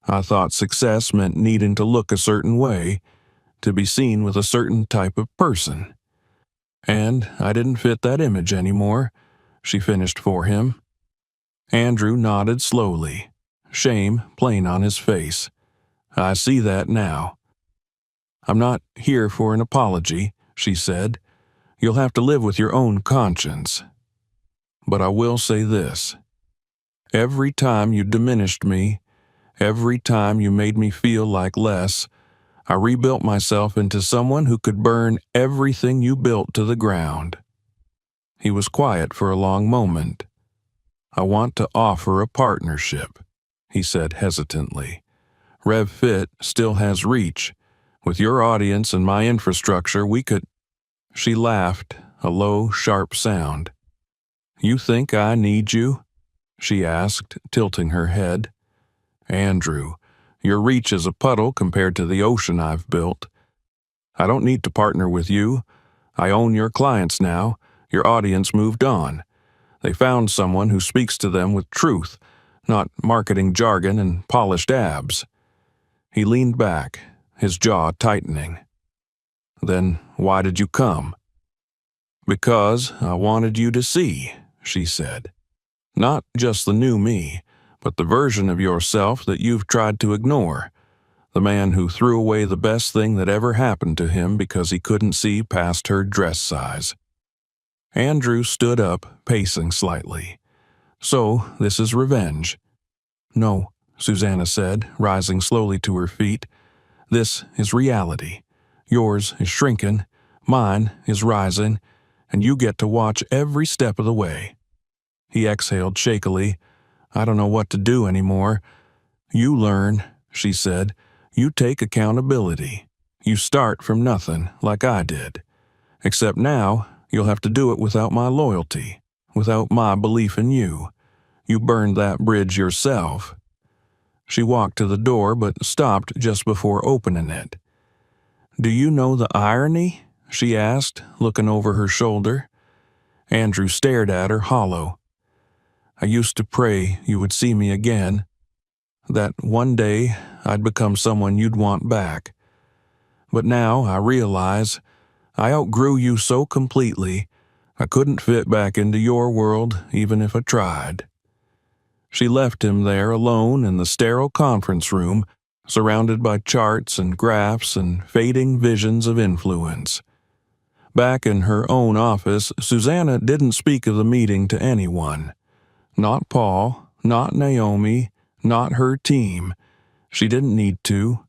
I thought success meant needing to look a certain way, to be seen with a certain type of person. And I didn't fit that image anymore, she finished for him. Andrew nodded slowly, shame plain on his face. I see that now. I'm not here for an apology, she said. You'll have to live with your own conscience. But I will say this. Every time you diminished me, every time you made me feel like less, I rebuilt myself into someone who could burn everything you built to the ground. He was quiet for a long moment. I want to offer a partnership, he said hesitantly. RevFit still has reach. With your audience and my infrastructure, we could... She laughed, a low, sharp sound. You think I need you? She asked, tilting her head. Andrew, your reach is a puddle compared to the ocean I've built. I don't need to partner with you. I own your clients now. Your audience moved on. They found someone who speaks to them with truth, not marketing jargon and polished abs. He leaned back, his jaw tightening. Then why did you come? Because I wanted you to see, she said. Not just the new me, but the version of yourself that you've tried to ignore. The man who threw away the best thing that ever happened to him because he couldn't see past her dress size. Andrew stood up, pacing slightly. So, this is revenge. No, Susanna said, rising slowly to her feet. This is reality. Yours is shrinking, mine is rising, and you get to watch every step of the way. He exhaled shakily. I don't know what to do anymore. You learn, she said. You take accountability. You start from nothing, like I did. Except now, you'll have to do it without my loyalty, without my belief in you. You burned that bridge yourself. She walked to the door but stopped just before opening it. Do you know the irony? She asked, looking over her shoulder. Andrew stared at her hollow. I used to pray you would see me again, that one day I'd become someone you'd want back. But now I realize I outgrew you so completely I couldn't fit back into your world even if I tried. She left him there alone in the sterile conference room, surrounded by charts and graphs and fading visions of influence. Back in her own office, Susanna didn't speak of the meeting to anyone. Not Paul, not Naomi, not her team. She didn't need to.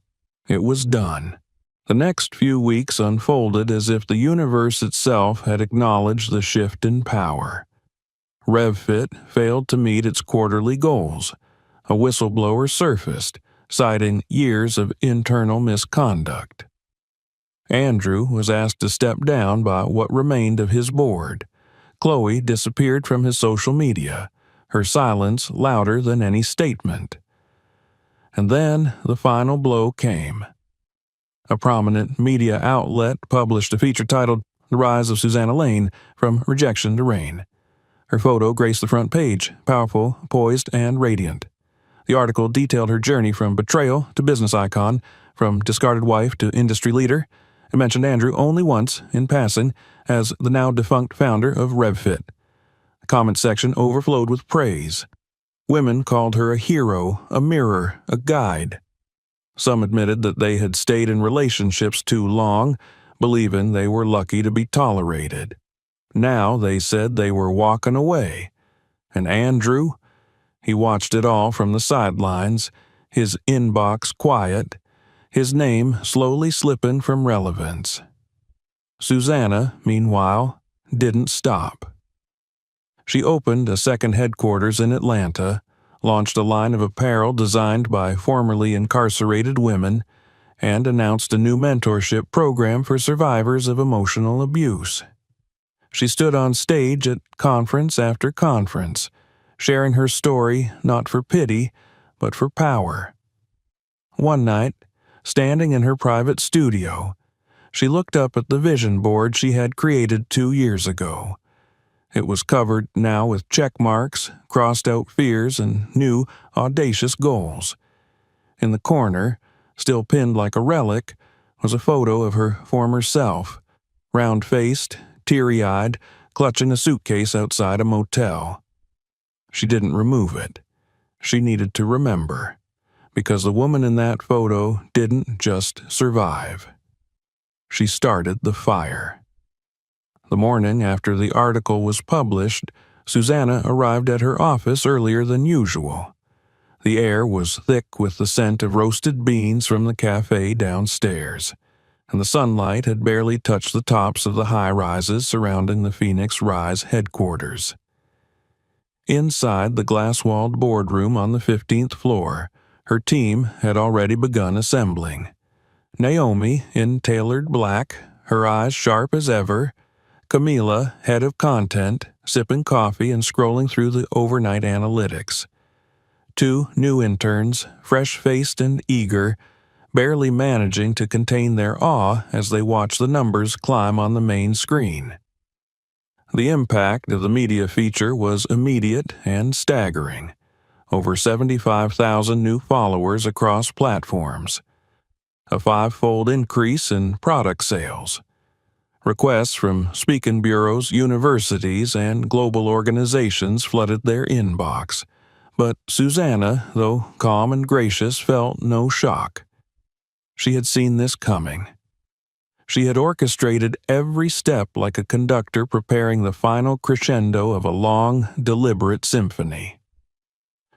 It was done. The next few weeks unfolded as if the universe itself had acknowledged the shift in power. RevFit failed to meet its quarterly goals. A whistleblower surfaced, citing years of internal misconduct. Andrew was asked to step down by what remained of his board. Chloe disappeared from his social media, her silence louder than any statement. And then the final blow came. A prominent media outlet published a feature titled The Rise of Susanna Lane, From Rejection to Reign. Her photo graced the front page, powerful, poised, and radiant. The article detailed her journey from betrayal to business icon, from discarded wife to industry leader. It mentioned Andrew only once, in passing, as the now-defunct founder of RevFit. The comment section overflowed with praise. Women called her a hero, a mirror, a guide. Some admitted that they had stayed in relationships too long, believing they were lucky to be tolerated. Now they said they were walking away. And Andrew? He watched it all from the sidelines, his inbox quiet, his name slowly slipping from relevance. Susanna, meanwhile, didn't stop. She opened a second headquarters in Atlanta, launched a line of apparel designed by formerly incarcerated women, and announced a new mentorship program for survivors of emotional abuse. She stood on stage at conference after conference, sharing her story not for pity, but for power. One night, standing in her private studio, she looked up at the vision board she had created 2 years ago. It was covered now with check marks, crossed-out fears, and new, audacious goals. In the corner, still pinned like a relic, was a photo of her former self, round-faced, teary-eyed, clutching a suitcase outside a motel. She didn't remove it. She needed to remember, because the woman in that photo didn't just survive. She started the fire. The morning after the article was published, Susanna arrived at her office earlier than usual. The air was thick with the scent of roasted beans from the cafe downstairs, and the sunlight had barely touched the tops of the high-rises surrounding the Phoenix Rise headquarters. Inside the glass-walled boardroom on the 15th floor, her team had already begun assembling. Naomi, in tailored black, her eyes sharp as ever. Camila, head of content, sipping coffee and scrolling through the overnight analytics. 2 new interns, fresh-faced and eager, barely managing to contain their awe as they watched the numbers climb on the main screen. The impact of the media feature was immediate and staggering. Over 75,000 new followers across platforms. A 5-fold increase in product sales. Requests from speaking bureaus, universities, and global organizations flooded their inbox. But Susanna, though calm and gracious, felt no shock. She had seen this coming. She had orchestrated every step like a conductor preparing the final crescendo of a long, deliberate symphony.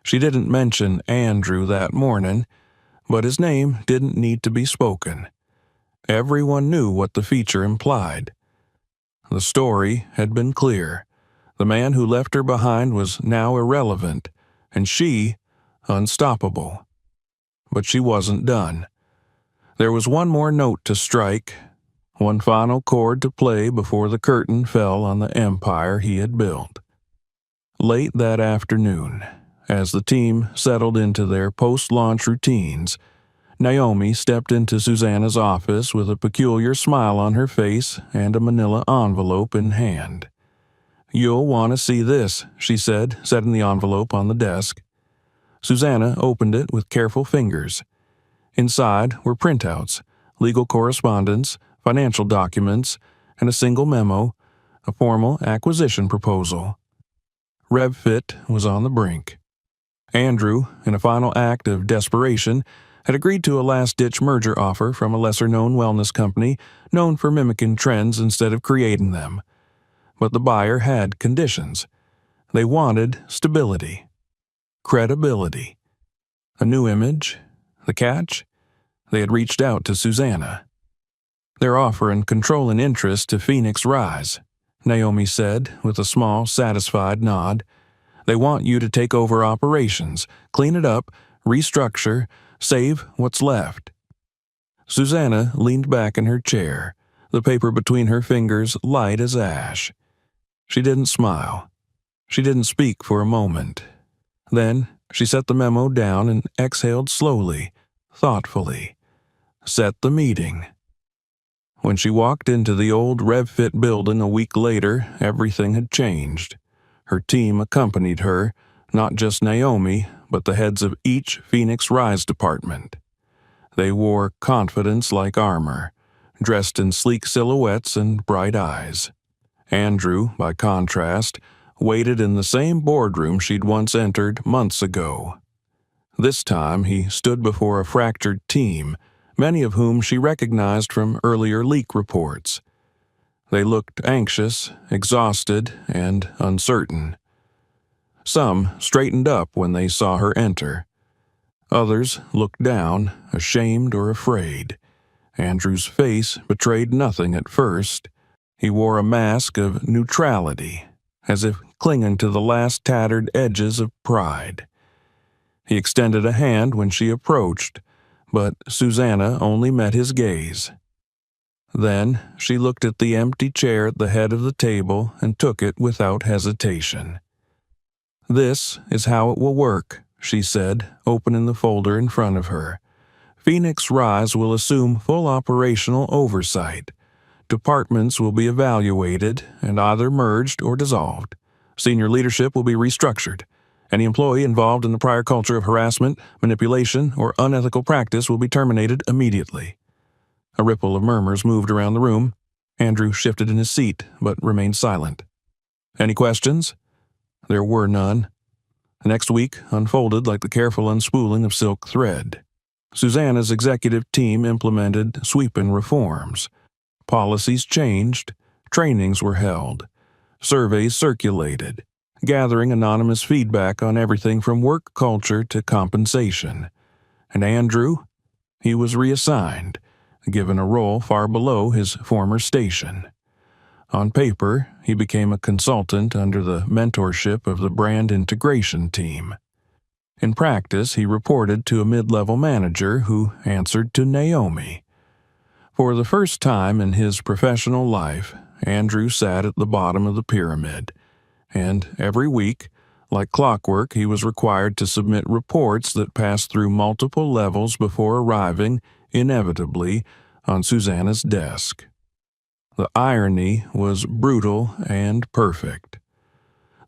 She didn't mention Andrew that morning, but his name didn't need to be spoken. Everyone knew what the feature implied. The story had been clear. The man who left her behind was now irrelevant, and she, unstoppable. But she wasn't done. There was one more note to strike, one final chord to play before the curtain fell on the empire he had built. Late that afternoon, as the team settled into their post-launch routines, Naomi stepped into Susanna's office with a peculiar smile on her face and a manila envelope in hand. "You'll want to see this," she said, setting the envelope on the desk. Susanna opened it with careful fingers. Inside were printouts, legal correspondence, financial documents, and a single memo, a formal acquisition proposal. RevFit was on the brink. Andrew, in a final act of desperation, had agreed to a last-ditch merger offer from a lesser-known wellness company known for mimicking trends instead of creating them. But the buyer had conditions. They wanted stability, credibility, a new image. The catch? They had reached out to Susanna. "They're offering controlling interest to Phoenix Rise," Naomi said with a small, satisfied nod. "They want you to take over operations, clean it up, restructure, save what's left." Susanna leaned back in her chair, the paper between her fingers light as ash. She didn't smile. She didn't speak for a moment. Then she set the memo down and exhaled slowly, thoughtfully. Set the meeting. When she walked into the old RevFit building a week later, everything had changed. Her team accompanied her, not just Naomi, but the heads of each Phoenix Rise department. They wore confidence like armor, dressed in sleek silhouettes and bright eyes. Andrew, by contrast, waited in the same boardroom she'd once entered months ago. This time he stood before a fractured team, many of whom she recognized from earlier leak reports. They looked anxious, exhausted, and uncertain. Some straightened up when they saw her enter. Others looked down, ashamed or afraid. Andrew's face betrayed nothing at first. He wore a mask of neutrality, as if clinging to the last tattered edges of pride. He extended a hand when she approached, but Susanna only met his gaze. Then she looked at the empty chair at the head of the table and took it without hesitation. "This is how it will work," she said, opening the folder in front of her. "Phoenix Rise will assume full operational oversight. Departments will be evaluated and either merged or dissolved. Senior leadership will be restructured. Any employee involved in the prior culture of harassment, manipulation, or unethical practice will be terminated immediately." A ripple of murmurs moved around the room. Andrew shifted in his seat, but remained silent. Any questions? There were none. The next week unfolded like the careful unspooling of silk thread. Susanna's executive team implemented sweeping reforms. Policies changed, trainings were held, surveys circulated, gathering anonymous feedback on everything from work culture to compensation. And Andrew? He was reassigned, given a role far below his former station. On paper, he became a consultant under the mentorship of the brand integration team. In practice, he reported to a mid-level manager who answered to Naomi. For the first time in his professional life, Andrew sat at the bottom of the pyramid, and every week, like clockwork, he was required to submit reports that passed through multiple levels before arriving, inevitably, on Susanna's desk. The irony was brutal and perfect.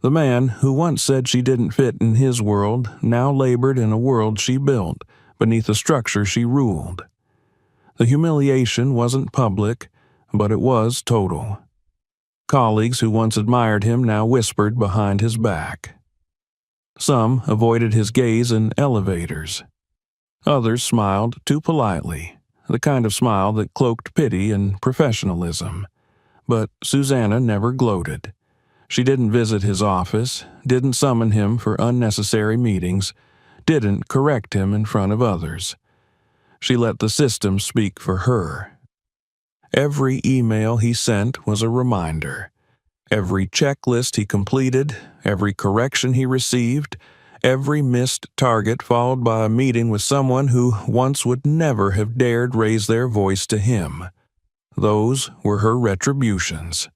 The man who once said she didn't fit in his world now labored in a world she built, beneath a structure she ruled. The humiliation wasn't public, but it was total. Colleagues who once admired him now whispered behind his back. Some avoided his gaze in elevators. Others smiled too politely, the kind of smile that cloaked pity and professionalism. But Susanna never gloated. She didn't visit his office, didn't summon him for unnecessary meetings, didn't correct him in front of others. She let the system speak for her. Every email he sent was a reminder. Every checklist he completed, every correction he received, every missed target followed by a meeting with someone who once would never have dared raise their voice to him. Those were her retributions.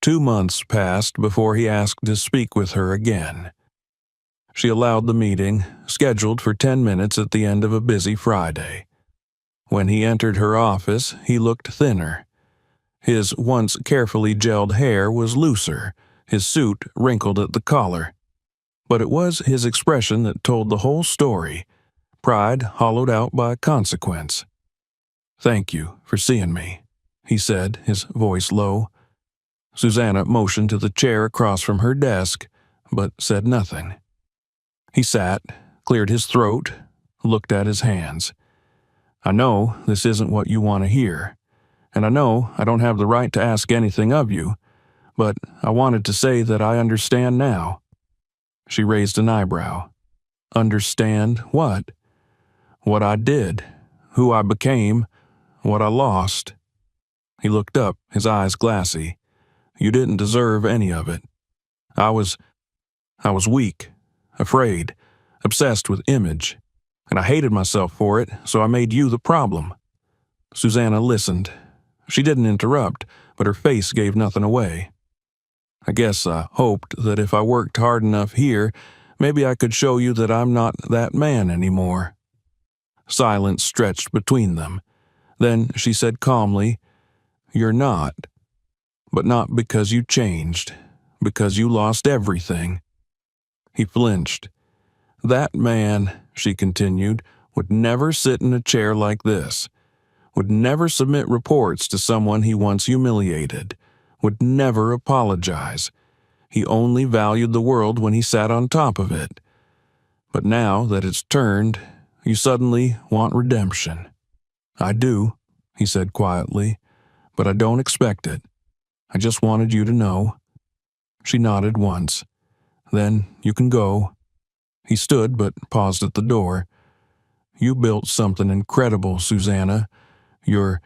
2 months passed before he asked to speak with her again. She allowed the meeting, scheduled for 10 minutes at the end of a busy Friday. When he entered her office, he looked thinner. His once carefully gelled hair was looser, his suit wrinkled at the collar. But it was his expression that told the whole story, pride hollowed out by consequence. "Thank you for seeing me," he said, his voice low. Susanna motioned to the chair across from her desk, but said nothing. He sat, cleared his throat, looked at his hands. "I know this isn't what you want to hear, and I know I don't have the right to ask anything of you, but I wanted to say that I understand now." She raised an eyebrow. "Understand what?" "What I did, who I became, what I lost." He looked up, his eyes glassy. "You didn't deserve any of it. I was weak, afraid, obsessed with image, and I hated myself for it, so I made you the problem." Susanna listened. She didn't interrupt, but her face gave nothing away. "I guess I hoped that if I worked hard enough here, maybe I could show you that I'm not that man anymore." Silence stretched between them. Then she said calmly, "You're not. But not because you changed, because you lost everything." He flinched. "That man," she continued, "would never sit in a chair like this, would never submit reports to someone he once humiliated, would never apologize. He only valued the world when he sat on top of it. But now that it's turned, you suddenly want redemption." "I do," he said quietly, "but I don't expect it. I just wanted you to know." She nodded once. "Then you can go." He stood but paused at the door. "You built something incredible, Susanna. You're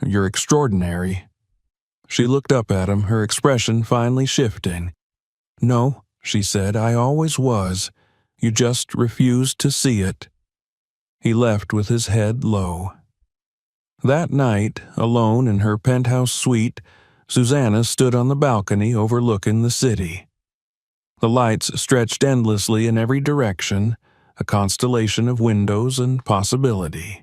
extraordinary." She looked up at him, her expression finally shifting. "No," she said, "I always was. You just refused to see it." He left with his head low. That night, alone in her penthouse suite, Susanna stood on the balcony overlooking the city. The lights stretched endlessly in every direction, a constellation of windows and possibility.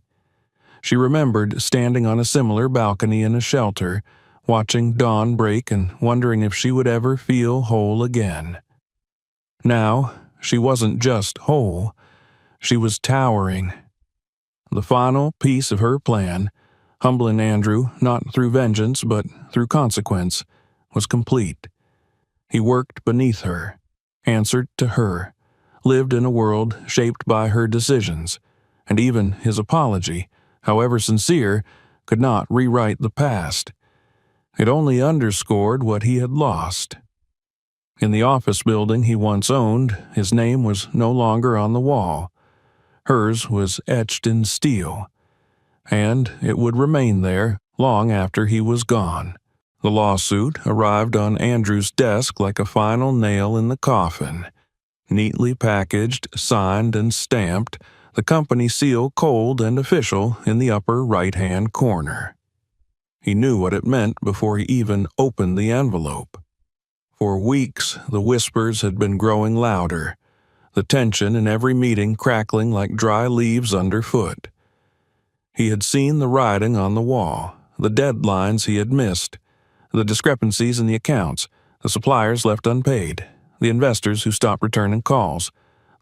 She remembered standing on a similar balcony in a shelter, watching dawn break and wondering if she would ever feel whole again. Now, she wasn't just whole, she was towering. The final piece of her plan, humbling Andrew not through vengeance but through consequence, was complete. He worked beneath her, answered to her, lived in a world shaped by her decisions, and even his apology, however sincere, could not rewrite the past. It only underscored what he had lost. In the office building he once owned, his name was no longer on the wall. Hers was etched in steel, and it would remain there long after he was gone. The lawsuit arrived on Andrew's desk like a final nail in the coffin. Neatly packaged, signed, and stamped, the company seal cold and official in the upper right-hand corner. He knew what it meant before he even opened the envelope. For weeks, the whispers had been growing louder, the tension in every meeting crackling like dry leaves underfoot. He had seen the writing on the wall, the deadlines he had missed, the discrepancies in the accounts, the suppliers left unpaid, the investors who stopped returning calls.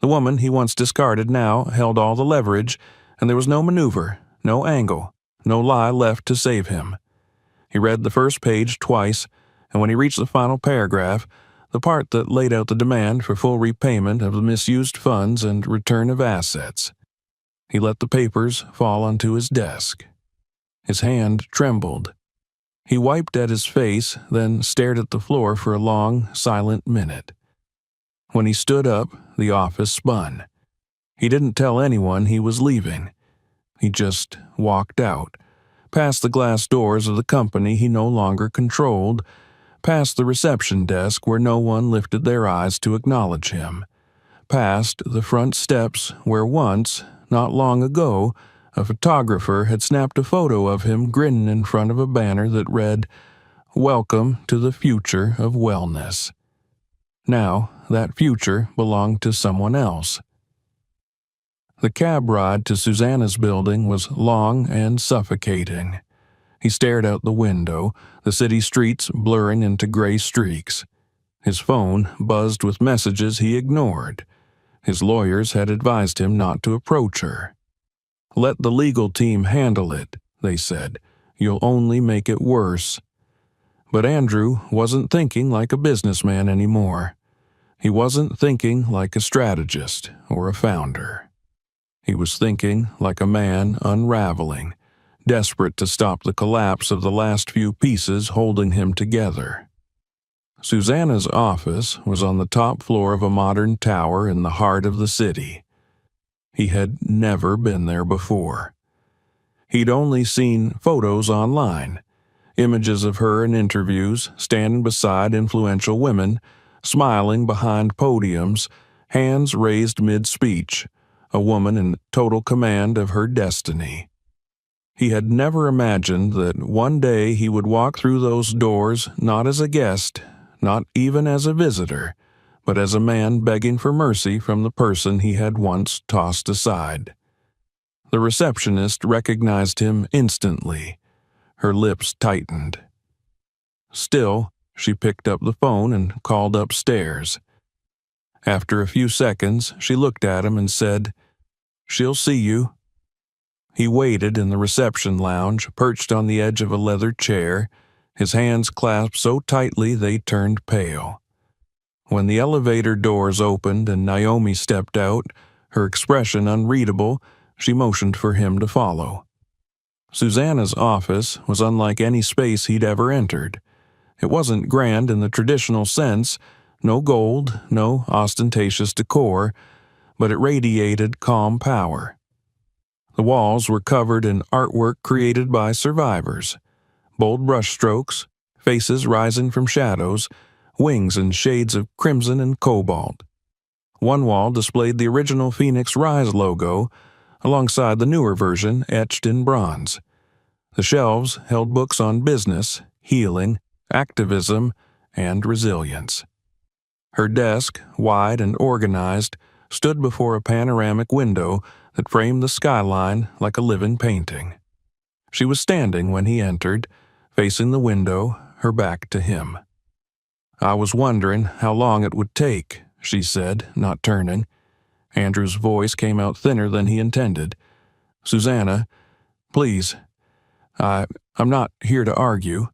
The woman he once discarded now held all the leverage, and there was no maneuver, no angle, no lie left to save him. He read the first page twice, and when he reached the final paragraph, the part that laid out the demand for full repayment of the misused funds and return of assets, he let the papers fall onto his desk. His hand trembled. He wiped at his face, then stared at the floor for a long, silent minute. When he stood up, the office spun. He didn't tell anyone he was leaving. He just walked out, past the glass doors of the company he no longer controlled, past the reception desk where no one lifted their eyes to acknowledge him, past the front steps where once, not long ago, a photographer had snapped a photo of him grinning in front of a banner that read, "Welcome to the future of wellness." Now, that future belonged to someone else. The cab ride to Susanna's building was long and suffocating. He stared out the window, the city streets blurring into gray streaks. His phone buzzed with messages he ignored. His lawyers had advised him not to approach her. "Let the legal team handle it," they said. "You'll only make it worse." But Andrew wasn't thinking like a businessman anymore. He wasn't thinking like a strategist or a founder. He was thinking like a man unraveling, desperate to stop the collapse of the last few pieces holding him together. Susanna's office was on the top floor of a modern tower in the heart of the city. He had never been there before. He'd only seen photos online, images of her in interviews, standing beside influential women, smiling behind podiums, hands raised mid-speech, a woman in total command of her destiny. He had never imagined that one day he would walk through those doors not as a guest, not even as a visitor, but as a man begging for mercy from the person he had once tossed aside. The receptionist recognized him instantly. Her lips tightened. Still, she picked up the phone and called upstairs. After a few seconds, she looked at him and said, "She'll see you." He waited in the reception lounge, perched on the edge of a leather chair, his hands clasped so tightly they turned pale. When the elevator doors opened and Naomi stepped out, her expression unreadable, she motioned for him to follow. Susanna's office was unlike any space he'd ever entered. It wasn't grand in the traditional sense, no gold, no ostentatious decor, but it radiated calm power. The walls were covered in artwork created by survivors, bold brushstrokes, faces rising from shadows, wings in shades of crimson and cobalt. One wall displayed the original Phoenix Rise logo, alongside the newer version etched in bronze. The shelves held books on business, healing, activism, and resilience. Her desk, wide and organized, stood before a panoramic window that framed the skyline like a living painting. She was standing when he entered, facing the window, her back to him. "I was wondering how long it would take," she said, not turning. Andrew's voice came out thinner than he intended. "Susanna, please, I'm not here to argue."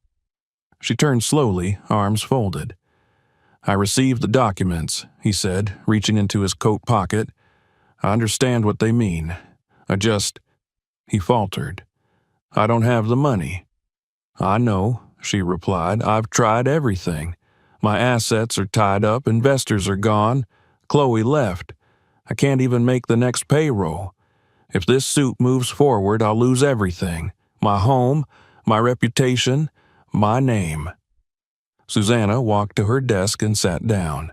She turned slowly, arms folded. "I received the documents," he said, reaching into his coat pocket. "I understand what they mean. He faltered. "I don't have the money." "I know," she replied. "I've tried everything. My assets are tied up, investors are gone. Chloe left. I can't even make the next payroll. If this suit moves forward, I'll lose everything. My home, my reputation, my name." Susanna walked to her desk and sat down.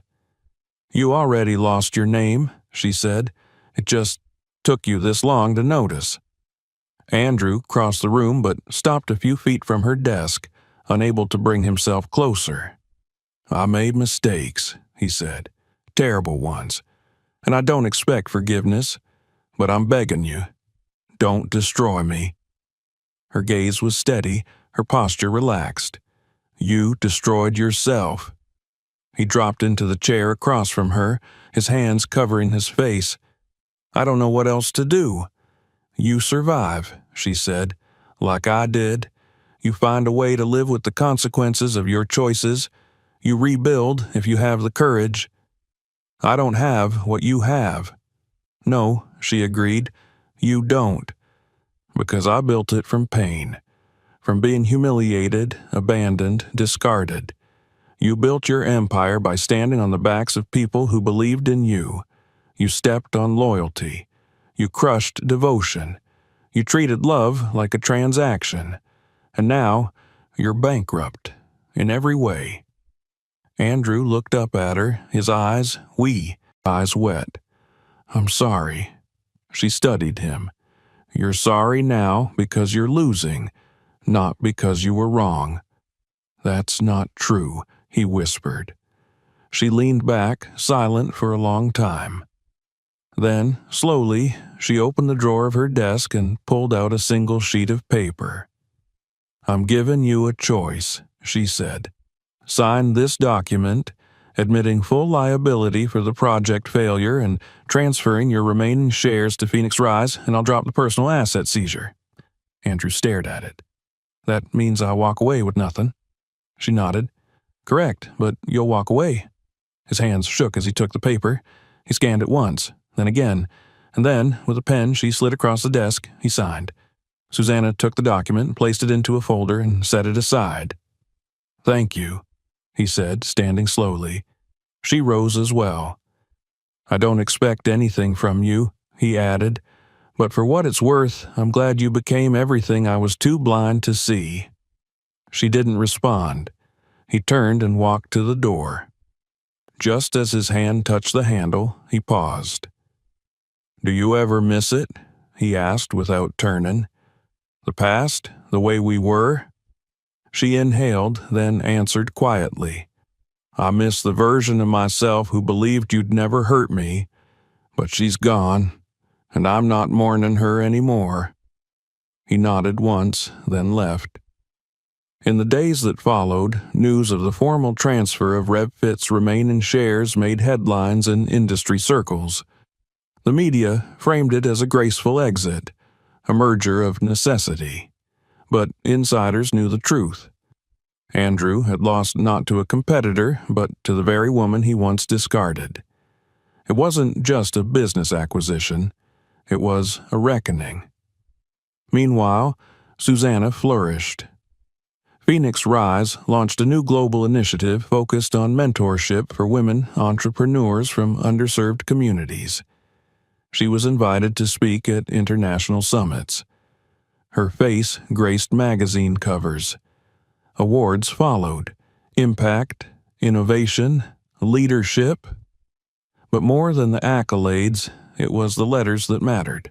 "You already lost your name," she said. "It just took you this long to notice." Andrew crossed the room but stopped a few feet from her desk, unable to bring himself closer. "I made mistakes," he said. "Terrible ones. And I don't expect forgiveness, but I'm begging you, don't destroy me." Her gaze was steady, her posture relaxed. "You destroyed yourself." He dropped into the chair across from her, his hands covering his face. "I don't know what else to do." "You survive," she said, "like I did. You find a way to live with the consequences of your choices. You rebuild if you have the courage. I don't have what you have." "No," she agreed, "you don't. Because I built it from pain. From being humiliated, abandoned, discarded. You built your empire by standing on the backs of people who believed in you. You stepped on loyalty. You crushed devotion. You treated love like a transaction. And now, you're bankrupt, in every way." Andrew looked up at her, his eyes wet. "I'm sorry." She studied him. "You're sorry now because you're losing, not because you were wrong." "That's not true," he whispered. She leaned back, silent for a long time. Then, slowly, she opened the drawer of her desk and pulled out a single sheet of paper. "I'm giving you a choice," she said. "Sign this document, admitting full liability for the project failure and transferring your remaining shares to Phoenix Rise, and I'll drop the personal asset seizure." Andrew stared at it. "That means I walk away with nothing." She nodded. "Correct, but you'll walk away." His hands shook as he took the paper. He scanned it once, then again, and then, with a pen she slid across the desk, he signed. Susanna took the document, placed it into a folder, and set it aside. "Thank you," he said, standing slowly. She rose as well. "I don't expect anything from you," he added, "but for what it's worth, I'm glad you became everything I was too blind to see." She didn't respond. He turned and walked to the door. Just as his hand touched the handle, he paused. "Do you ever miss it?" he asked without turning. "The past, the way we were?" She inhaled, then answered quietly. "I miss the version of myself who believed you'd never hurt me, but she's gone, and I'm not mourning her anymore." He nodded once, then left. In the days that followed, news of the formal transfer of RevFit's remaining shares made headlines in industry circles. The media framed it as a graceful exit, a merger of necessity. But insiders knew the truth. Andrew had lost not to a competitor, but to the very woman he once discarded. It wasn't just a business acquisition. It was a reckoning. Meanwhile, Susanna flourished. Phoenix Rise launched a new global initiative focused on mentorship for women entrepreneurs from underserved communities. She was invited to speak at international summits. Her face graced magazine covers. Awards followed: impact, innovation, leadership. But more than the accolades, it was the letters that mattered.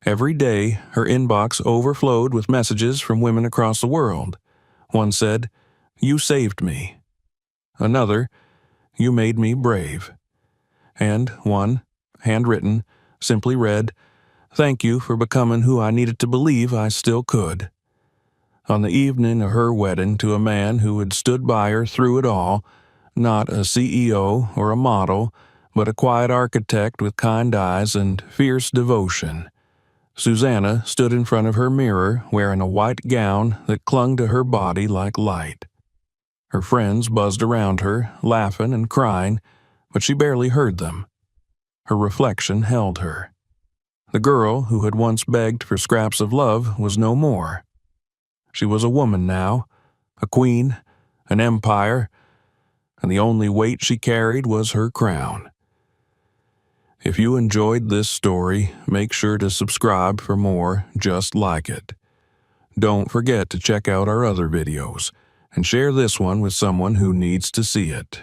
Every day, her inbox overflowed with messages from women across the world. One said, "You saved me." Another, "You made me brave." And one, handwritten, simply read, "Thank you for becoming who I needed to believe I still could." On the evening of her wedding to a man who had stood by her through it all, not a CEO or a model, but a quiet architect with kind eyes and fierce devotion, Susanna stood in front of her mirror wearing a white gown that clung to her body like light. Her friends buzzed around her, laughing and crying, but she barely heard them. Her reflection held her. The girl who had once begged for scraps of love was no more. She was a woman now, a queen, an empire, and the only weight she carried was her crown. If you enjoyed this story, make sure to subscribe for more just like it. Don't forget to check out our other videos, and share this one with someone who needs to see it.